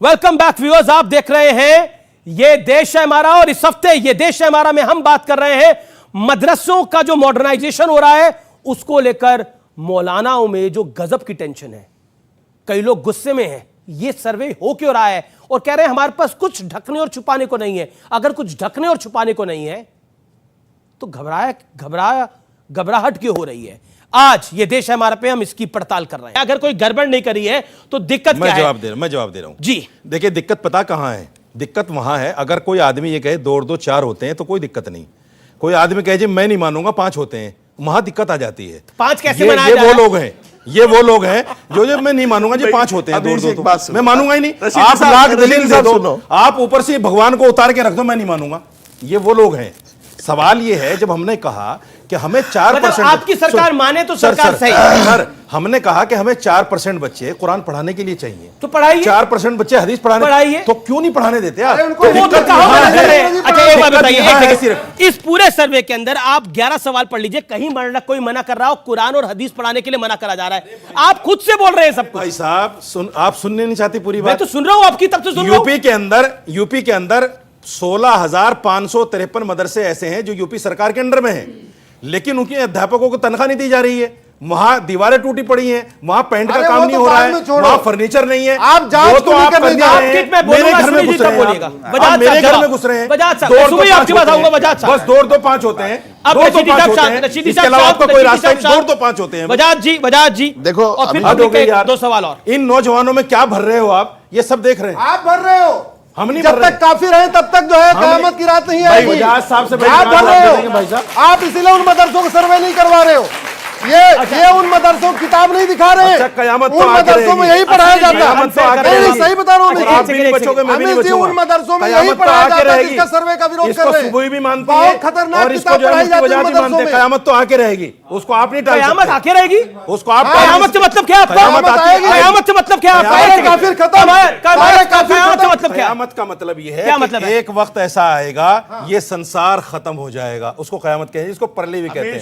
वेलकम बैक व्यूअर्स, आप देख रहे हैं ये देश है हमारा और इस हफ्ते ये देश है हमारा में हम बात कर रहे हैं मदरसों का जो मॉडर्नाइजेशन हो रहा है उसको लेकर मौलानाओं में जो गजब की टेंशन है। कई लोग गुस्से में हैं, ये सर्वे हो क्यों रहा है और कह रहे हैं हमारे पास कुछ ढकने और छुपाने को नहीं है। अगर कुछ ढकने और छुपाने को नहीं है तो घबराहट क्यों हो रही है? आज ये देश है हमारा पे हम इसकी पड़ताल कर रहे हैं। अगर कोई गड़बड़ नहीं करी है तो दिक्कत क्या है? मैं जवाब दे रहा हूं जी देखिए, दिक्कत पता कहां है? दिक्कत वहां है, अगर कोई आदमी ये कहे 2 और 2 4 होते हैं तो कोई दिक्कत नहीं। कोई आदमी कहे जी मैं नहीं मानूंगा 5 होते हैं, वहां दिक्कत आ जाती है। 5 कैसे ये बनाया वो जा रहा है? लोग हैं, ये वो लोग हैं जो मैं नहीं मानूंगा जी 5 होते हैं, 2 और 2 तो मैं मानूंगा ही नहीं। आप लाख दलील दे दो, आप ऊपर से भगवान को उतार के रख दो, मैं नहीं मानूंगा। ये वो लोग हैं। सवाल ये है, जब हमने कहा कि हमें 4% आपकी सरकार माने तो सरकार सही। सर हमने कहा कि हमें 4% बच्चे कुरान पढ़ाने के लिए चाहिए, तो पढ़ाइए। 4% बच्चे हदीस पढ़ाने, तो क्यों नहीं पढ़ाने देते आप? तो वो तो कहां मना कर रहे हैं? अच्छा एक बात बताइए, एक सेकंड, इस पूरे सर्वे के अंदर आप 11 सवाल पढ़ लीजिए, कहीं कोई मना कर रहा हो कुरान और हदीस पढ़ाने के लिए मना करा जा रहा है। आप खुद से बोल रहे हैं सब कुछ। भाई साहब आप सुनने नहीं चाहती पूरी बात? मैं तो सुन रहा हूं आपकी, तब से सुन रहा हूं। यूपी के अंदर 16,553 मदरसे ऐसे हैं जो यूपी सरकार के अंडर में हैं, लेकिन उनके अध्यापकों को तनख्वाह नहीं दी जा रही है। वहां दीवारें टूटी पड़ी हैं, वहां पेंट का काम नहीं हो रहा है, वहां फर्नीचर नहीं है। आप जांच तो आप मेरे घर में घुस रहे हैं, मेरे घर में घुस रहे हैं। आपके पास आऊंगा बजाज साहब। बस 2 और 2 5 होते हैं, अब 2 और 2 रशीदी 5 साहब होते साहब, हैं, रशीदी इसके साहब अलावा साहब, आपका कोई रशीदी रास्ता नहीं। साहब 2 और 2 5 होते हैं। बजाज जी देखो और फिर हद हो गई यार। 2 सवाल और। इन नौजवानों में क्या भर रहे हो आप? ये सब देख रहे हैं। आप भर रहे हो, हम नहीं जब तक काफिर हैं तब तक जो है कयामत की रात नहीं आएगी। बजाज साहब से आप भर रहे हो, आप इसीलिए उन मदरसों को सर्वे नहीं करवा रहे हो। ये उन मदरसों की किताब नहीं दिखा रहे। अच्छा, कयामत तो उन आके मदरसों में रहेगी। यही पढ़ाया जाता कयामत तो आके है। रहेगी। सही बता रहा हूँ आप भी नहीं बचोगे, मैं भी नहीं बचूंगा। उन मदरसों में यही कयामत तो पढ़ाया आके जाता है रहेगी। जिसका सर्वे का विरोध कर इसको रहे हैं। सुबह भी मानती बहुत है खतरनाक और इसको किताब जो है पढ़ाई जाती है बजाज भी मदरसों मानते हैं। में। कयामत तो आके रहेगी, उसको आप नहीं टाल कयामत सकते। आके रहेगी, उसको आप कयामत से मतलब क्या आपका? कयामत आएगी। कयामत से मतलब क्या आपका? सारे काफिर खत्म, सारे काफिर कयामत से खत्म। मतलब क्या? कयामत का मतलब ये है क्या कि मतलब है? एक वक्त ऐसा आएगा ये संसार खत्म हो जाएगा, उसको कयामत कहेंगे, जिसको परले भी कहते हैं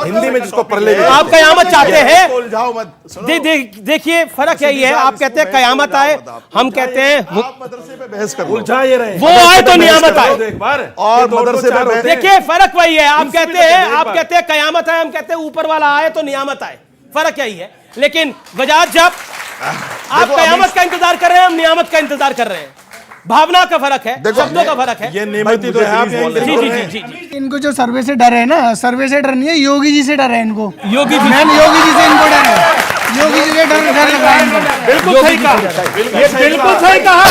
हिंदी में, जिसको परले भी आप कयामत चाहते हैं? उलझाओ मत। देखिए फर्क यही है, आप कहते हैं कयामत आए, हम कहते हैं आप मदरसे पे बहस कर लो। उलझा ये रहे। वो आए तो नियामत आए। एक बार और मदरसे पे देखिए फर्क वही है, आप कहते हैं कयामत आए, हम कहते हैं ऊपर वाला आए तो नियामत आए। फर्क यही है। लेकिन बजाज जब आप कयामत का इंतजार कर रहे हैं, हम नियामत का इंतजार कर रहे हैं। भावना का फर्क है, शब्दों का फर्क है। ये नेमती तो है, आप जी जी जी जी। इनको जो सर्वे से डर है ना, सर्वे से डर नहीं है, योगी जी से डर है इनको। योगी जी, योगी जी से इनको डर है, योगी जी से डर लग रहा है इनको। बिल्कुल सही कहा, ये बिल्कुल सही कहा।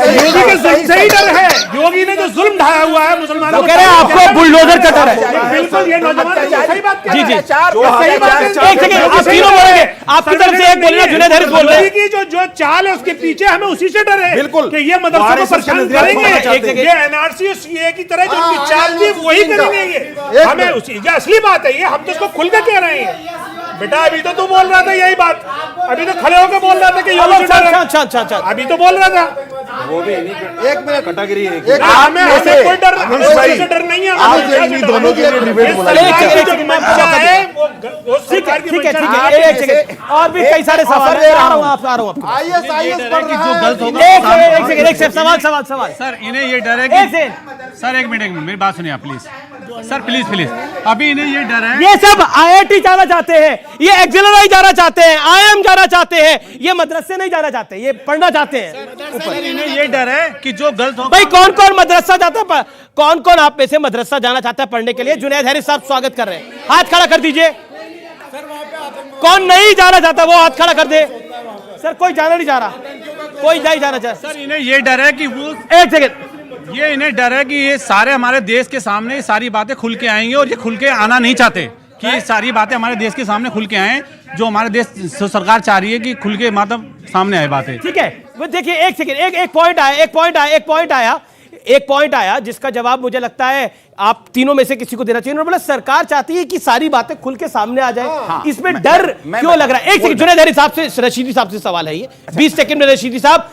योगी के जुल्म से ही डर है। योगी ने जो जुल्म ढाया हुआ है मुसलमानों, कह रहे हैं आपको बुलडोजर का डर है। बिल्कुल, ये नौजवान सही बात कह रहे हैं। जी जी, सही बात है। एक सेकंड, आप तीनों बोलेंगे, आपकी तरफ से एक बोलना, जुनैद हैरिस बोल रहे हैं कि जो चाल है उसके पीछे हमें उसी से डर है। बिल्कुल, कि ये मदरसों को परेशान करेंगे, ये एनआरसी और सीए की तरह जो उनकी चाल थी वही करेंगे। ये हमें उसी, ये असली बात है, ये हम तो इसको खुल के कह रहे हैं। बेटा अभी तो तू बोल रहा था यही बात, अभी तो खड़े होकर बोल रहा था कि योगी से डर है। अभी तो बोल रहा था वो भी एक मिनट कैटेगरी है। हमें कोई डर, हमें डर नहीं है। आप दोनों के लिए डिबेट ठीक है ठीक है ठीक है, एक सेकंड, और भी कई सारे सवाल हैं। आ रहा हूँ एक सेकंड, सवाल सर, इन्हें ये डर है कि सर एक मिनट मेरी बात सुनिए आप प्लीज सर, प्लीज। अभी इन्हें ये डर है, ये सब आईआईटी जाना चाहते हैं, ये एक्सिलरी जाना चाहते हैं, आईएम जाना चाहते हैं, ये मदरसे नहीं जाना चाहते, ये पढ़ना चाहते हैं। इन्हें ये डर है कि जो गलत हो। भाई कौन कौन मदरसा जाता है, कौन कौन आप में से मदरसा जाना चाहता है पढ़ने के लिए? जुनैद हैरिस साहब स्वागत कर रहे हैं, हाथ खड़ा कर दीजिए। कौन नहीं जाना चाहता वो हाथ खड़ा कर दे। सर कोई जाना नहीं चाह रहा, कोई नहीं जाना चाह। सर इन्हें ये डर है कि वो, एक सेकंड, ये इन्हें डर है कि ये सारे हमारे देश के सामने ये सारी बातें खुल के आएंगी, और ये खुल के आना नहीं चाहते कि ये सारी बातें हमारे देश के सामने खुल के आए, जो हमारे देश सरकार चाह रही है कि खुल के मतलब सामने आए बातें। ठीक है, वो देखिए एक सेकंड, एक पॉइंट आया जिसका जवाब मुझे लगता है आप तीनों में से किसी को देना चाहिए। उन्होंने बोला सरकार चाहती है कि सारी बातें खुल के सामने आ जाए, इसमें डर क्यों लग रहा है? एक सेकंड, जुनैद हैरिस साहब से, रशीदी साहब से सवाल है ये, 20 सेकंड में रशीदी साहब,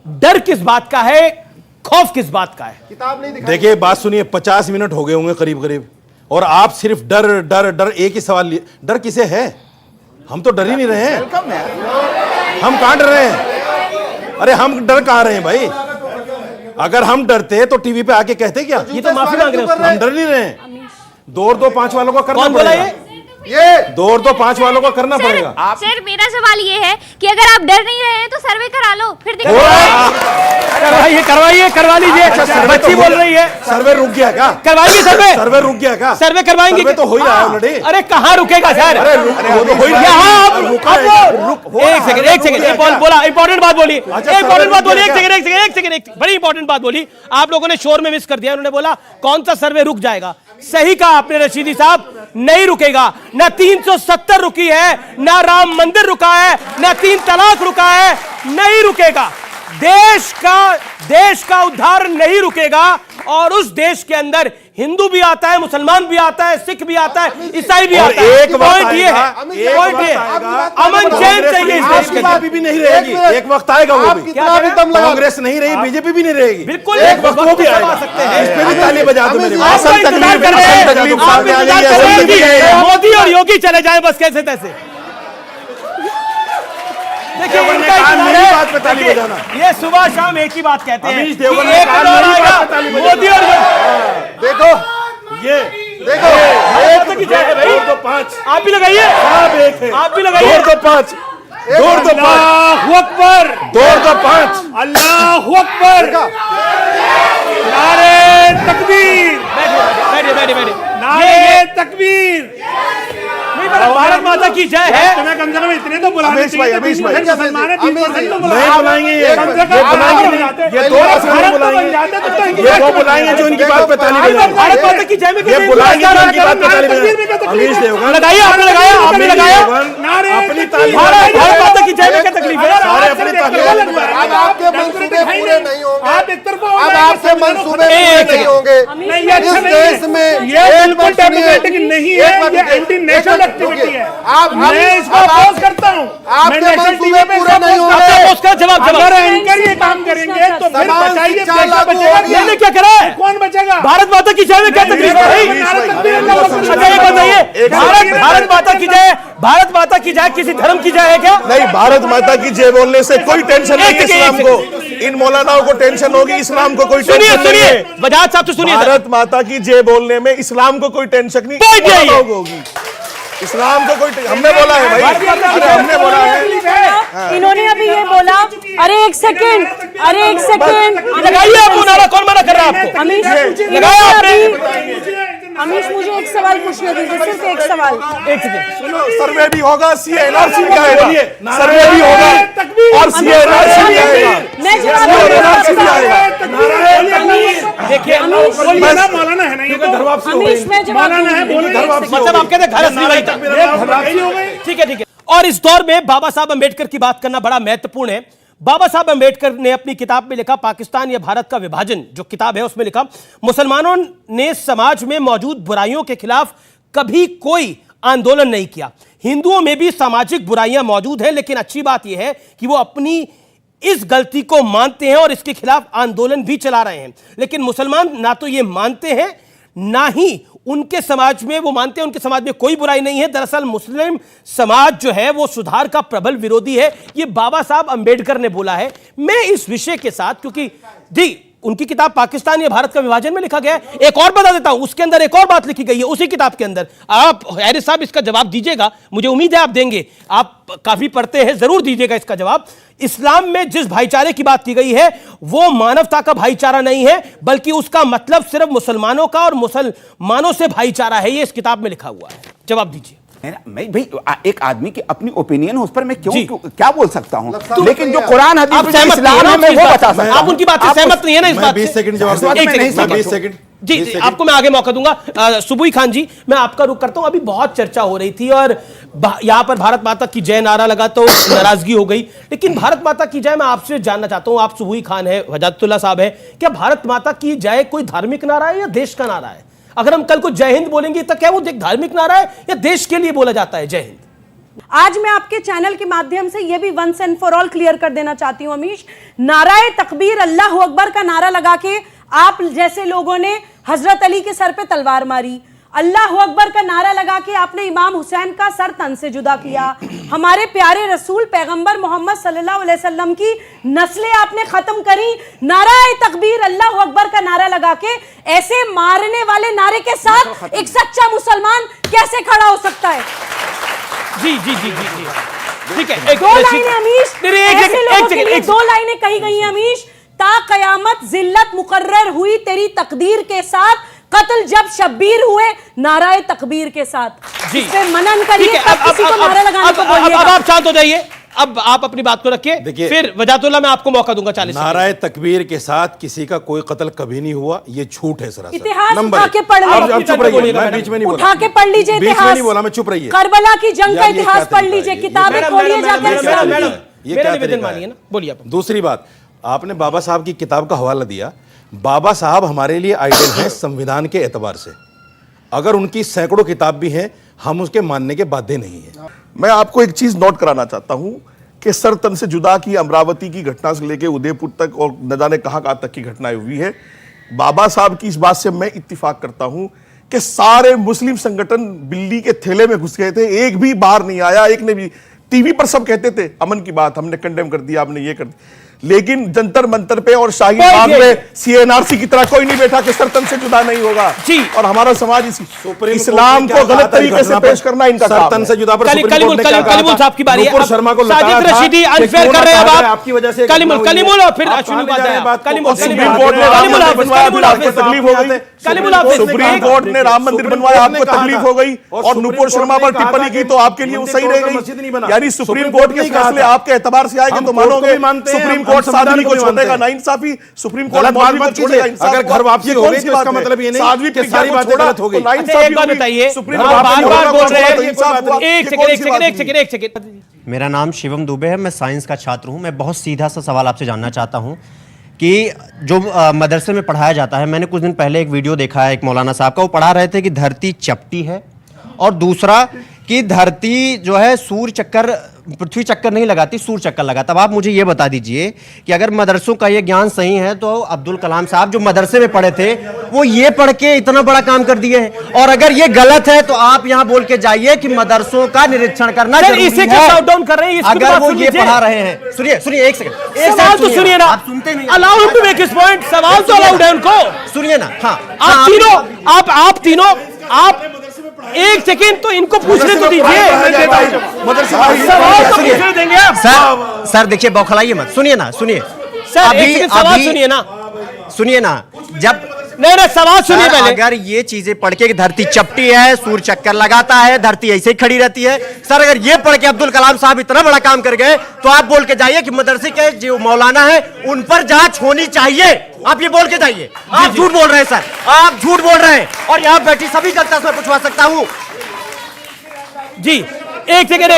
डर किस बात का है, खौफ किस बात का है? किताब नहीं दिखाई। देखिए बात सुनिए, 50 मिनट हो गए होंगे करीब, और आप सिर्फ डर डर डर एक ही सवाल लिए। डर किसे है? हम तो डर ही नहीं रहे हैं। हम कहां डर रहे हैं? अरे हम डर कहां रहे हैं भाई? अगर हम डरते तो टीवी पे आके कहते क्या? ये तो माफी मांग रहे हैं। हम डर नहीं रहे हैं। 2 और 2 5 वालों को करना पड़ेगा। ये 2 और 2 5 वालों को करना पड़ेगा। सर मेरा सवाल ये है कि अगर आप डर नहीं रहे हैं तो सर्वे करा लो, फिर करवा लीजिए। बच्ची बोल रही है सर्वे रुक गया क्या? करवाएंगे सर्वे रुक गया क्या? सर्वे करवाएंगे। सर्वे तो हो ही रहा है ऑलरेडी। अरे कहाँ रुकेगा सर? एक सेकंड, बोला इंपॉर्टेंट बात बोली, एक सेकंड, बड़ी इंपॉर्टेंट बात बोली। आप लोगों ने शोर में मिस कर दिया। उन्होंने बोला कौन सा सर्वे रुक जाएगा? सही कहा आपने रशीदी साहब, नहीं रुकेगा। ना 370 रुकी है, ना राम मंदिर रुका है, ना 3 तलाक रुका है, नहीं रुकेगा। देश का उद्धार नहीं रुकेगा, और उस देश के अंदर हिंदू भी आता है, मुसलमान भी आता है, सिख भी आता है, ईसाई भी आता है। पॉइंट ये है, अमन चैन चाहिए इस देश के अंदर। भी नहीं रहेगी, एक वक्त आएगा वो भी। कांग्रेस नहीं रही, बीजेपी भी नहीं रहेगी, बिल्कुल एक वक्त वो भी आएगा। इस पे भी ताली बजा दो मेरे। मोदी और योगी चले जाए बस कैसे तैसे। देखिए इनका बात पे ताली बजाना, ये सुबह शाम एक ही बात कहते हैं, अमीश देवगन एक दौर आएगा मोदी और देखो ये देखो, भाई 2 5 आप भी लगाइए, आप भी लगाइए। 2 5 अल्लाहू अकबर, 2 5 अल्लाहू अकबर, नारे तकबीर, बैठिए। नारे तकबीर। भारत माता की जय है। तुम्हें कम से कम इतने तो बुलाने चाहिए। अमीश भाई, मुसलमान है, 30% तो नहीं बुलाएंगे, ये कम से कम ये 2 बुलाएंगे, ये वो बुलाएंगे जो इनकी बात पे ताली बजाएंगे। भारत माता की जय में ये बुलाएंगे जो इनकी बात पे ताली बजाएंगे। अमीश देवगन लगाइए, आपने लगाया, आपने लगाया अपनी ताली। भारत माता की जय में क्या तकलीफ है? सारे अपनी ताली। अब आपके मंसूबे पूरे नहीं होंगे, आप एक तरफा अब आपके मंसूबे पूरे नहीं होंगे इस देश में। ये बिल्कुल डेमोक्रेटिक नहीं है, ये एंटी नेशनल एक्टिविटी है। मैं इसको अपोज करता हूँ। आपके मंसूबे पूरे नहीं होंगे। अगर एंकर ये काम करेंगे तो फिर बचाइए, देश बचेगा। मैंने क्या करा है? कौन बचेगा? भारत माता की जय में क्या तकलीफ है भाई? अच्छा ये बताइए, भारत माता की जय, भारत माता की जय किसी धर्म की जय है क्या? नहीं, भारत माता की जय बोलने से कोई टेंशन नहीं है इस्लाम को। इन मौलानाओं को टेंशन होगी, इस्लाम को कोई टेंशन नहीं है। बजाज साहब तो सुनिए, भारत माता की जय बोलने में इस्लाम को कोई टेंशन नहीं होगी। इस्लाम को कोई हमने बोला है भाई, अरे हमने बोला है। इन्होंने अभी ये बोला, अरे एक सेकेंड, लगाइए आप नारा, कौन मना कर रहा है आपको? अमीश, लगाया आपने? अमीश मुझे एक सवाल पूछने दीजिए, सिर्फ एक सवाल। एक सेकेंड सुनो, सर्वे भी होगा, सीएनआरसी भी आएगा, सर्वे भी होगा और सीएनआरसी भी आएगा, मैं जवाब देखिए मौलाना है नहीं, अमीश मैं जवाब मतलब आप कहते घर असली वही था। ठीक है। और इस दौर में बाबा साहब अंबेडकर की बात करना बड़ा महत्वपूर्ण है। बाबा साहब अंबेडकर ने अपनी किताब में लिखा, पाकिस्तान या भारत का विभाजन जो किताब है उसमें लिखा, मुसलमानों ने समाज में मौजूद बुराइयों के खिलाफ कभी कोई आंदोलन नहीं किया। हिंदुओं में भी सामाजिक बुराइयां मौजूद हैं, लेकिन अच्छी बात यह है कि वो अपनी इस गलती को मानते हैं और इसके खिलाफ आंदोलन भी चला रहे हैं। लेकिन मुसलमान ना तो ये मानते हैं, ना ही उनके समाज में वो मानते हैं उनके समाज में कोई बुराई नहीं है। दरअसल मुस्लिम समाज जो है वो सुधार का प्रबल विरोधी है, ये बाबा साहब अंबेडकर ने बोला है। मैं इस विषय के साथ, क्योंकि उनकी किताब पाकिस्तान या भारत का विभाजन में लिखा गया है, एक और बता देता हूं, उसके अंदर एक और बात लिखी गई है उसी किताब के अंदर। आप हैरिस साहब इसका जवाब दीजिएगा, मुझे उम्मीद है आप देंगे, आप काफी पढ़ते हैं, जरूर दीजिएगा इसका जवाब। इस्लाम में जिस भाईचारे की बात की गई है वो मानवता का भाईचारा नहीं है, बल्कि उसका मतलब सिर्फ मुसलमानों का और मुसलमानों से भाईचारा है, ये इस किताब में लिखा हुआ है। जवाब दीजिए। मैं भाई एक आदमी की अपनी ओपिनियन है, उस पर मैं क्यों क्या बोल सकता हूं, लेकिन जो कुरान हदीस में इस्लाम है मैं वो बता सकता हूं। आप उनकी बात से सहमत नहीं है ना इस बात से? 20 सेकंड जवाब, 20 सेकंड जी, आपको मैं आगे मौका दूंगा। सुबुई खान जी, मैं आपका रुख करता हूं। अभी बहुत चर्चा हो रही थी और यहां पर भारत माता की जय नारा लगा तो नाराजगी हो गई, लेकिन भारत माता की जय मैं आपसे जानना चाहता हूं, आप सुबुई खान है, वजातुल्लाह साहब है, क्या भारत माता की जय कोई धार्मिक नारा है या देश का नारा है? अगर हम कल को जय हिंद बोलेंगे तो क्या वो धार्मिक नारा है या देश के लिए बोला जाता है जय हिंद? आज मैं आपके चैनल के माध्यम से यह भी once and for all clear कर देना चाहती हूं अमीश, नाराए तकबीर अल्लाह अकबर का नारा लगा के आप जैसे लोगों ने हजरत अली के सर पे तलवार मारी, अल्लाह अकबर का नारा लगा के आपने इमाम हुसैन का सर तन से जुदा किया, हमारे प्यारे रसूल पैगंबर मोहम्मद सल्लल्लाहु अलैहि वसल्लम की नस्लें आपने खत्म करी, नाराए तकबीर अल्लाह अकबर का नारा लगा के। ऐसे मारने वाले नारे के साथ एक सच्चा मुसलमान कैसे खड़ा हो सकता है? जी जी जी जी जी ठीक है। दो लाइनें अमीश, ऐसे लोगों के लिए दो लाइनें कही गई हैं अमीश, ता कयामत जिल्लत मुकर्रर हुई तेरी तकदीर के साथ, कत्ल जब शब्बीर हुए नाराए तकबीर के साथ। इस पे मनन करिए, किसी को नारा लगाने को बोलिएगा। अब आप शांत हो जाइए, अब आप अपनी बात को रखिए, फिर वजातुल्लाह मैं आपको मौका दूंगा 40 सेकंड। नाराए तकबीर के साथ किसी का कोई कत्ल कभी नहीं हुआ, ये झूठ है सरासर। इतिहास उठा के पढ़ लीजिए, आप चुप रहिए, मैं बीच में नहीं बोला, उठा के पढ़ लीजिए बीच में इतिहास, नहीं बोला, मैं चुप रहिए। करबला की जंग का इतिहास पढ़ लीजिए, किताबें खोलिए जाकर। ये क्या निवेदन मानिए ना, बोलिए आप। दूसरी बात, आपने बाबा साहब की किताब का हवाला दिया। बाबा साहब हमारे लिए आइडल हैं संविधान के एतबार से, अगर उनकी सैकड़ों किताब भी हैं हम उसके मानने के बाध्य नहीं है। मैं आपको एक चीज नोट कराना चाहता हूं कि सर तन से जुदा की अमरावती की घटना से लेकर उदयपुर तक और न जाने कहां तक की घटनाएं हुई है। बाबा साहब की इस बात से मैं इत्तिफाक करता हूं कि सारे मुस्लिम संगठन बिल्ली के थैले में घुस गए थे, एक भी बाहर नहीं आया, एक ने भी। टीवी पर सब कहते थे अमन की बात, हमने कंडेम कर दिया, आपने ये कर दिया, लेकिन जंतर मंतर पे और शाही बाग में सीएनआरसी की तरह कोई नहीं बैठा कि सरतन से जुदा नहीं होगा जी। और हमारा समाज इस्लाम को गलत तरीके से पेश करना इनका सरतन से जुदा पर कलीमुल साहब की बारी है। शर्मा को साजिद रशीदी अनफेयर कर रहे हैं आप, आपकी वजह से कलीमुल और फिर अश्विनी सुप्रीम कोर्ट ने राम मंदिर बनवाया, आपको तकलीफ हो गई। सुप्रीम कोर्ट ने राम मंदिर बनवाया, आपको तकलीफ हो गई, और नुपुर शर्मा पर टिप्पणी की तो आपके लिए वो सही रह गई। यानी सुप्रीम कोर्ट के फैसले आपके एतबार से आएंगे तो मानोगे सुप्रीम कोर्ट साध्वी को छोड़ेगा ना इंसाफी, सुप्रीम कोर्ट मौलवी को छोड़ेगा इंसाफ। अगर घर वापसी हो गई तो इसका मतलब ये नहीं कि सारी बातें गलत हो गई। एक बात बताइए, बार-बार बोल रहे हैं, एक सेकंड। मेरा नाम शिवम दुबे है, मैं साइंस का छात्र हूं। मैं बहुत सीधा सा सवाल आपसे जानना चाहता हूं कि जो मदरसे में पढ़ाया जाता है, मैंने कुछ दिन पहले एक वीडियो देखा है एक मौलाना साहब का, वो पढ़ा रहे थे कि धरती चपटी है, और दूसरा कि धरती जो है सूर्य चक्कर, पृथ्वी चक्कर नहीं लगाती, सूर्य चक्कर लगाता। अब आप मुझे ये बता दीजिए कि अगर मदरसों का ये ज्ञान सही है तो अब्दुल कलाम साहब जो मदरसे में पढ़े थे वो ये पढ़ के इतना बड़ा काम कर दिए हैं, और अगर ये गलत है तो आप यहाँ बोल के जाइए कि मदरसों का निरीक्षण करना जरूरी है। कर रहे हैं, अगर वो ये पढ़ा रहे हैं, सुनिए सुनिए एक सेकंड, सवाल तो सुनिए ना, आप सुनते नहीं, allow him to make his point, सवाल तो अलाउड है उनको। सुनिए ना। हाँ, आप तीनों एक सेकेंड तो इनको पूछने तो दीजिए। सवाल तो पूछने देंगे आप। सर देखिए बौखलाइए मत, सुनिए ना, सुनिए सर, एक सेकंड सवाल सुनिए ना, सुनिए ना। जब नहीं सवाल सुनिए पहले। अगर ये चीजें पढ़ के कि धरती चपटी है, सूर्य चक्कर लगाता है, धरती ऐसे ही खड़ी रहती है, सर अगर ये पढ़ के अब्दुल कलाम साहब इतना बड़ा काम कर गए तो आप बोल के जाइए कि मदरसे के जो मौलाना है उन पर जांच होनी चाहिए। आप ये बोल के जाइए। आप झूठ बोल रहे हैं सर, आप झूठ बोल रहे हैं, और यहाँ बैठी सभी जनता से मैं पूछवा सकता हूँ। जी एक सेकंड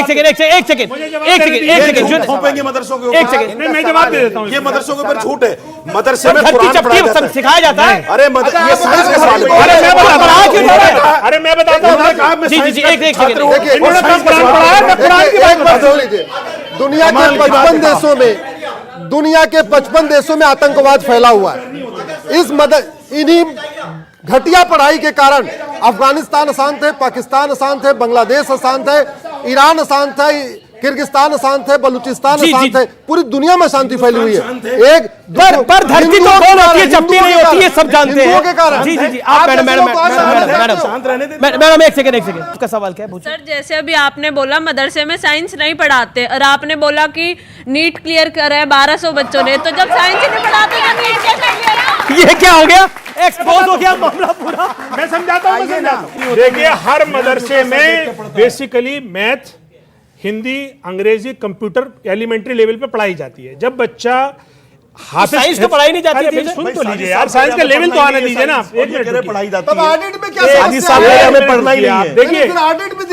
थोपेंगे मदरसों के ऊपर। एक सेकंड मैं जवाब दे देता हूँ। ये मदरसों के ऊपर झूठ है। मदरसे में धरती कुरान चपटी पढ़ाया जाता है। सिखाया जाता है। अरे ये साइंस का सवाल है। अरे मैं बताता हूँ। जी एक सेकंड। इन्होंने कब कुरान पढ़ा है? मैं कुरान की बात बता सुन लीजिए, दुनिया के 55 देशों में, दुनिया के 55 देशों में आतंकवाद फैला हुआ है। इन्हीं घटिया पढ़ाई के कारण अफगानिस्तान अशांत है, पाकिस्तान अशांत है, बांग्लादेश अशांत है, ईरान अशांत है, किर्गिस्तान अशांत है, बलूचिस्तान अशांत है, पूरी दुनिया में शांति फैली हुई है। एक पर धरती तो कौन होती है, चपटी नहीं होती है, सब जानते हैं। के कारण। जी आप मैडम एक सेकंड आपका सवाल क्या है? सर जैसे अभी आपने बोला मदरसे में साइंस नहीं पढ़ाते, और आपने बोला कि नीट क्लियर कर रहे हैं 1200 बच्चों ने, तो जब साइंस ही नहीं पढ़ाते तो नीट कैसे क्लियर? ये क्या हो गया? एक्सपोज हो गया मामला पूरा। मैं समझाता हूँ। देखिए हर मदरसे में बेसिकली मैथ, हिंदी, अंग्रेजी, कंप्यूटर एलिमेंट्री लेवल पे पढ़ाई जाती है। जब बच्चा साइंस तो पढ़ाई नहीं जाती है। सुन तो लीजिए यार, साइंस का लेवल तो आने दीजिए ना। एक मिनट पढ़ाई जाती तब है। ऑडिट में क्या समस्या है? हमें पढ़ना ही नहीं है। देखिए ऑडिट में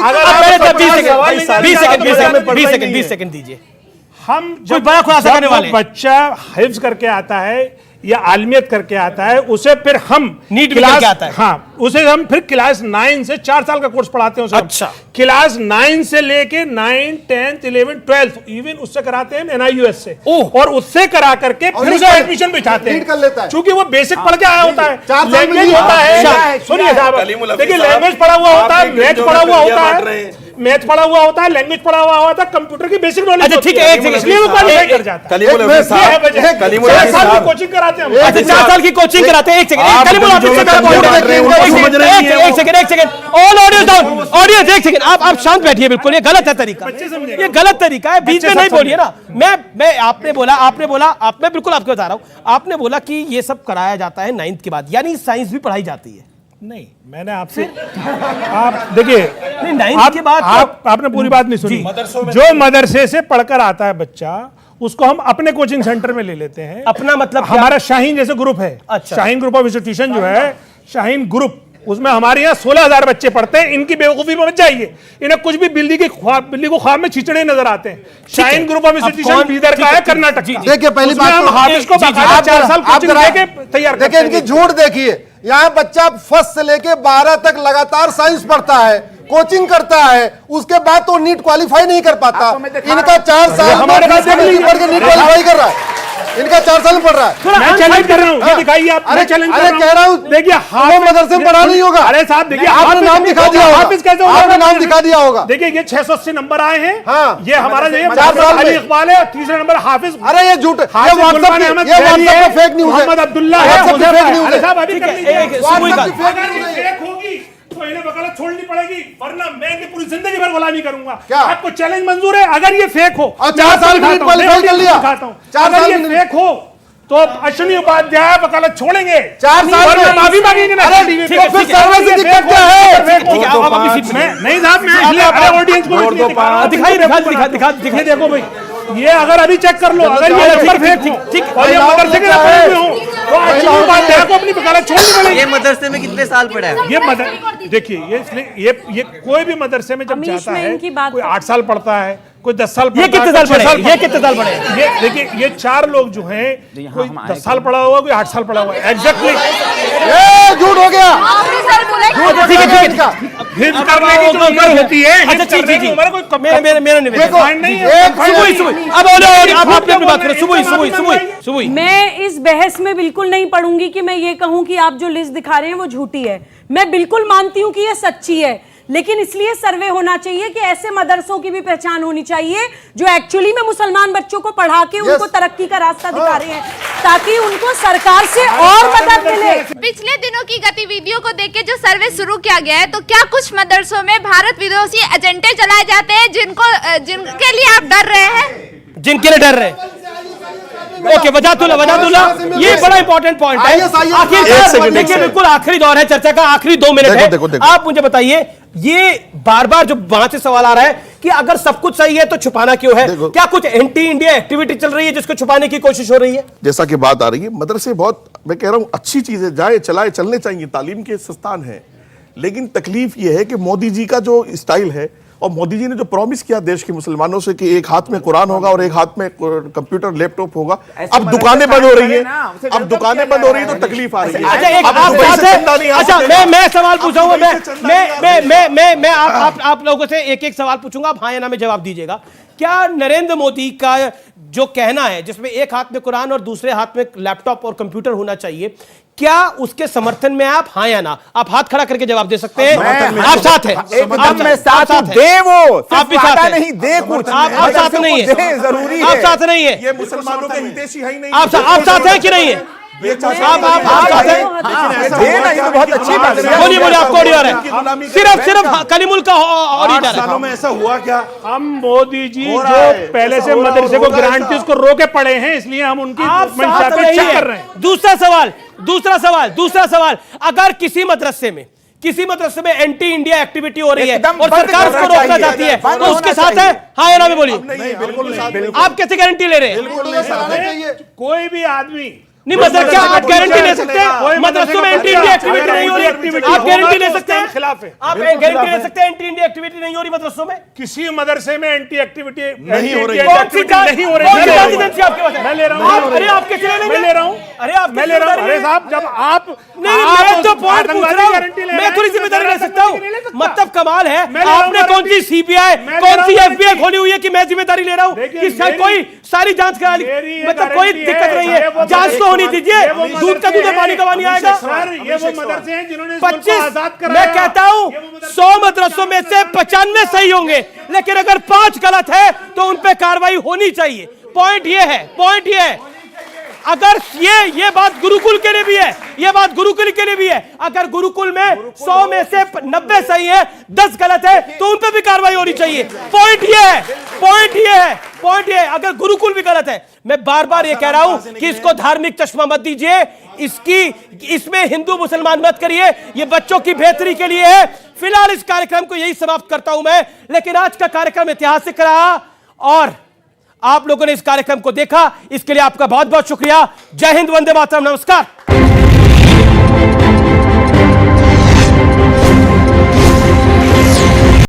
अगर 20 सेकंड दीजिए। हम कोई बड़ा खुलासा करने वाले। बच्चा हिफ्ज करके आता है या आलमियत करके आता है, उसे फिर हम नीट क्लास करके आता है। हाँ, उसे हम फिर क्लास 9 से 4 साल का कोर्स पढ़ाते हैं उसे। अच्छा। क्लास 9 से लेके 9, 10, 11, 12 इवन उससे कराते हैं NIUS से, और उससे करा करके फिर उसे एडमिशन बिठाते हैं। कर लेता है। क्योंकि वो बेसिक पढ़ के आया होता है, 4 साल में लैंग्वेज होता है। सुनिए साहब, देखिए लैंग्वेज पढ़ा हुआ होता है, मैथ पढ़ा हुआ होता है, मैथ पढ़ा हुआ होता है, लैंग्वेज पढ़ा हुआ होता है, कंप्यूटर की बेसिक नॉलेज। अच्छा ठीक है, एक सेकंड। इसलिए वो क्वालिफाई कर जाता है। कलीमुल साहब 4 साल की कोचिंग कराते हैं हम। अच्छा 4 साल की कोचिंग कराते हैं। एक second all audio down, audience एक सेकंड, आप शांत बैठिए। बिल्कुल ये गलत है तरीका, ये गलत तरीका है, बीच में नहीं बोलिए ना। मैं आपने बोला मैं बिल्कुल आपको बता रहा हूं, आपने बोला कि ये सब कराया जाता है 9th के बाद, यानी साइंस भी पढ़ाई जाती है। नहीं, मैंने आपसे आप देखिए 9th के बाद आपने पूरी बात नहीं सुनी। जो मदरसे से पढ़कर आता है बच्चा, उसको हम अपने कोचिंग सेंटर में ले लेते हैं। अपना मतलब हमारा शाहीन जैसे ग्रुप है। अच्छा। शाहीन ग्रुप ऑफ इंस्टीट्यूशन जो है, शाहीन ग्रुप, उसमें हमारे यहाँ 16,000 बच्चे पढ़ते हैं। इनकी बेवकूफी में मत जाइए, इन्हें कुछ भी बिल्ली को ख्वाब में छिचड़े नजर आते हैं। Shaheen group of institution Bidar का है, कर्नाटक का। देखिए पहली बात हम हाफिज को 4 साल कोचिंग देके तैयार करते देखिए, हैं। इनकी झूठ देखिए। यहाँ बच्चा फर्स्ट से लेके 12 तक लगातार साइंस पढ़ता है, कोचिंग करता है, उसके बाद तो नीट क्वालिफाई नहीं कर पाता। इनका 4 साल हमारे पास पढ़ के नीट क्वालिफाई कर रहा है। इनका 4 साल में पढ़ रहा है। मैं चैलेंज कर रहा हूं, ये दिखाइए आप। अरे चैलेंज अरे कह रहा हूं, देखिए वो मदरसे में पढ़ा नहीं होगा। अरे साहब देखिए, आपने नाम दिखा दिया होगा। हाफिज कैसे होगा? आपने नाम दिखा दिया होगा। देखिए ये 680 नंबर आए हैं। हाँ। ये हमारा जो 4 साल अली में इकबाल है, तीसरा नंबर हाफिज। अरे ये झूठ है, ये हाफिज व्हाट्सएप गुलमान पे अहमद फेक खैरी है, न्यूज है। मोहम्मद अब्दुल्ला है, व्हाट्सएप पे फेक न्यूज अरे है। साहब अभी कर लीजिए। व्हाट्सएप पे फेक न्यूज है। फेक होगी तो इन्हें वकालत छोड़नी पड़ेगी, वरना मैं इनकी पूरी जिंदगी भर गुलामी करूंगा। क्या? आपको चैलेंज मंजूर है? अगर ये फेक हो, और 4 साल में क्वालिफाई कर लिया। 4 साल ये फेक हो तो अश्विनी उपाध्याय वकालत छोड़ेंगे। 4 साल में माफी मांगेंगे ना। अरे टीवी पे। तो फिर सर्वर से दिक्कत क्या है? नहीं साहब, मैं इसलिए ऑडियंस को दिखाइए। देखो भाई, ये अगर अभी चेक कर लो, अगर ये नंबर फेक हो और ये मदरसे के नंबर पे हो तो अश्विनी उपाध्याय को अपनी वकालत छोड़नी पड़ेगी। ये मदरसे में कितने साल पढ़ा है? ये देखिए, ये कोई भी मदरसे में जब जाता है, कोई 8 साल पढ़ता है, कोई 10 साल पढ़ता है। ये कितने साल पढ़े? ये कितने साल पढ़े? ये देखिए, ये 4 लोग जो हैं, कोई 10 साल पढ़ा हुआ, कोई 8 साल पढ़ा हुआ है। एग्जैक्टली झूठ हो गया। ठीक है हिफ्ज करने की जो उम्र होती है, अच्छा हिफ्ज करने की उम्र कोई मेरा निवेदन नहीं है। अब आप अपनी बात करें। सुबह मैं इस बहस में बिल्कुल नहीं पढ़ूंगी कि मैं ये कहूं कि आप जो लिस्ट दिखा रहे हैं वो झूठी है। मैं बिल्कुल मानती हूं कि ये सच्ची है, लेकिन इसलिए सर्वे होना चाहिए कि ऐसे मदरसों की भी पहचान होनी चाहिए जो एक्चुअली में मुसलमान बच्चों को पढ़ा के उनको तरक्की का रास्ता दिखा रहे हैं, ताकि उनको सरकार से और मदद मिले। पिछले दिनों की गतिविधियों को देख के जो सर्वे शुरू किया गया है, तो क्या कुछ मदरसों में भारत विरोधी एजेंडे चलाए जाते हैं जिनके लिए आप डर रहे हैं? जिनके लिए डर रहे हैं? ओके, वजातुल्ला, ये बड़ा इंपॉर्टेंट पॉइंट है। आखिर देखिए, बिल्कुल आखिरी दौर है चर्चा का, आखिरी 2 मिनट है। देखो। आप मुझे बताइए, ये बार बार जो वहां से सवाल आ रहा है कि अगर सब कुछ सही है तो छुपाना क्यों है? क्या कुछ एंटी इंडिया एक्टिविटी चल रही है जिसको छुपाने की कोशिश हो रही है? जैसा कि बात आ रही है, मदरसे बहुत, मैं कह रहा हूं, अच्छी चीजें जाए चलाए चलने चाहिए, तालीम के संस्थान है। लेकिन तकलीफ यह है कि मोदी जी का जो स्टाइल है, और मोदी जी ने जो प्रॉमिस किया देश के मुसलमानों से कि एक हाथ में कुरान होगा और एक हाथ में कंप्यूटर लैपटॉप होगा, अब दुकानें बंद हो रही है, अब दुकानें बंद हो रही है तो तकलीफ आ रही है। अच्छा, मैं सवाल पूछूंगा, मैं आप लोगों से एक सवाल पूछूंगा, आप हाँ या ना में जवाब दीजिएगा। क्या नरेंद्र मोदी का जो कहना है, जिसमें एक हाथ में कुरान और दूसरे हाथ में लैपटॉप और कंप्यूटर होना चाहिए, क्या उसके समर्थन में आप हाँ या ना? आप हाथ खड़ा करके जवाब दे सकते हैं। आप साथ हैं, मैं साथ हूं। दे वो, आप भी साथ नहीं दे कुछ, आप साथ नहीं है, जरूरी है। आप साथ नहीं है, ये मुसलमानों के हितैषी है ही नहीं। आप साथ हैं कि नहीं है? आप साथ हैं? बहुत अच्छी बात है। बोलिए, आपको ऑडिटर है, सिर्फ कलीमुल का ऑडिटर है। सालों में ऐसा हुआ क्या? हम मोदी जी जो पहले से मदरसे को ग्रांट थी उसको रोके पड़े हैं, इसलिए हम उनकी मंशा पे चेक कर रहे हैं। दूसरा सवाल, अगर किसी मदरसे में एंटी इंडिया एक्टिविटी हो रही है और सरकार उसको रोकना चाहती है, तो उसके साथ है? हाँ या ना में बोलिए। आप कैसे गारंटी ले रहे हैं? कोई भी आदमी नहीं, मतलब क्या आप गारंटी ले सकते हैं मदरसों में एंटी इंडिया एक्टिविटी नहीं हो रही? आप गारंटी ले सकते हैं? खिलाफ है। आप गारंटी ले सकते हैं एंटी इंडिया एक्टिविटी नहीं हो रही मदरसों में? किसी मदरसे में एंटी एक्टिविटी नहीं हो रही है। नहीं हो रही है। मैं ले रहा हूँ। अरे आप कैसे ले लेंगे? मैं ले रहा हूँ। मैं ले रहा हूँ। अरे साहब, जब आप मैं तो पॉइंट पूछ रहा हूँ, मैं थोड़ी जिम्मेदारी ले सकता हूँ। मतलब कमाल है, आपने कौन सी सीबीआई, कौन सी एफबीआई खोली हुई है कि मैं जिम्मेदारी ले रहा हूँ कि कोई सारी जांच करा ली? मतलब कोई दिक्कत नहीं है, जांच तो होनी दीजिए। दूध का दूध है, पानी का पानी आएगा। ये वो मदरसे हैं जिन्होंने 25, मैं कहता हूं 100 मदरसों में से 95 सही होंगे, लेकिन अगर 5 गलत है तो उन पे कार्रवाई होनी चाहिए। पॉइंट ये है। अगर ये बात गुरुकुल के लिए भी है, अगर गुरुकुल में 100 में से 90 सही है, 10 गलत है, तो उन पे भी कार्रवाई होनी चाहिए। पॉइंट ये है। अगर गुरुकुल भी गलत है, मैं बार बार ये कह रहा हूं कि इसको धार्मिक चश्मा मत दीजिए, इसमें हिंदू मुसलमान मत करिए, ये बच्चों की बेहतरी के लिए है। फिलहाल इस कार्यक्रम को यही समाप्त करता हूं मैं, लेकिन आज का कार्यक्रम ऐतिहासिक रहा और आप लोगों ने इस कार्यक्रम को देखा, इसके लिए आपका बहुत बहुत शुक्रिया। जय हिंद, वंदे मातरम, नमस्कार।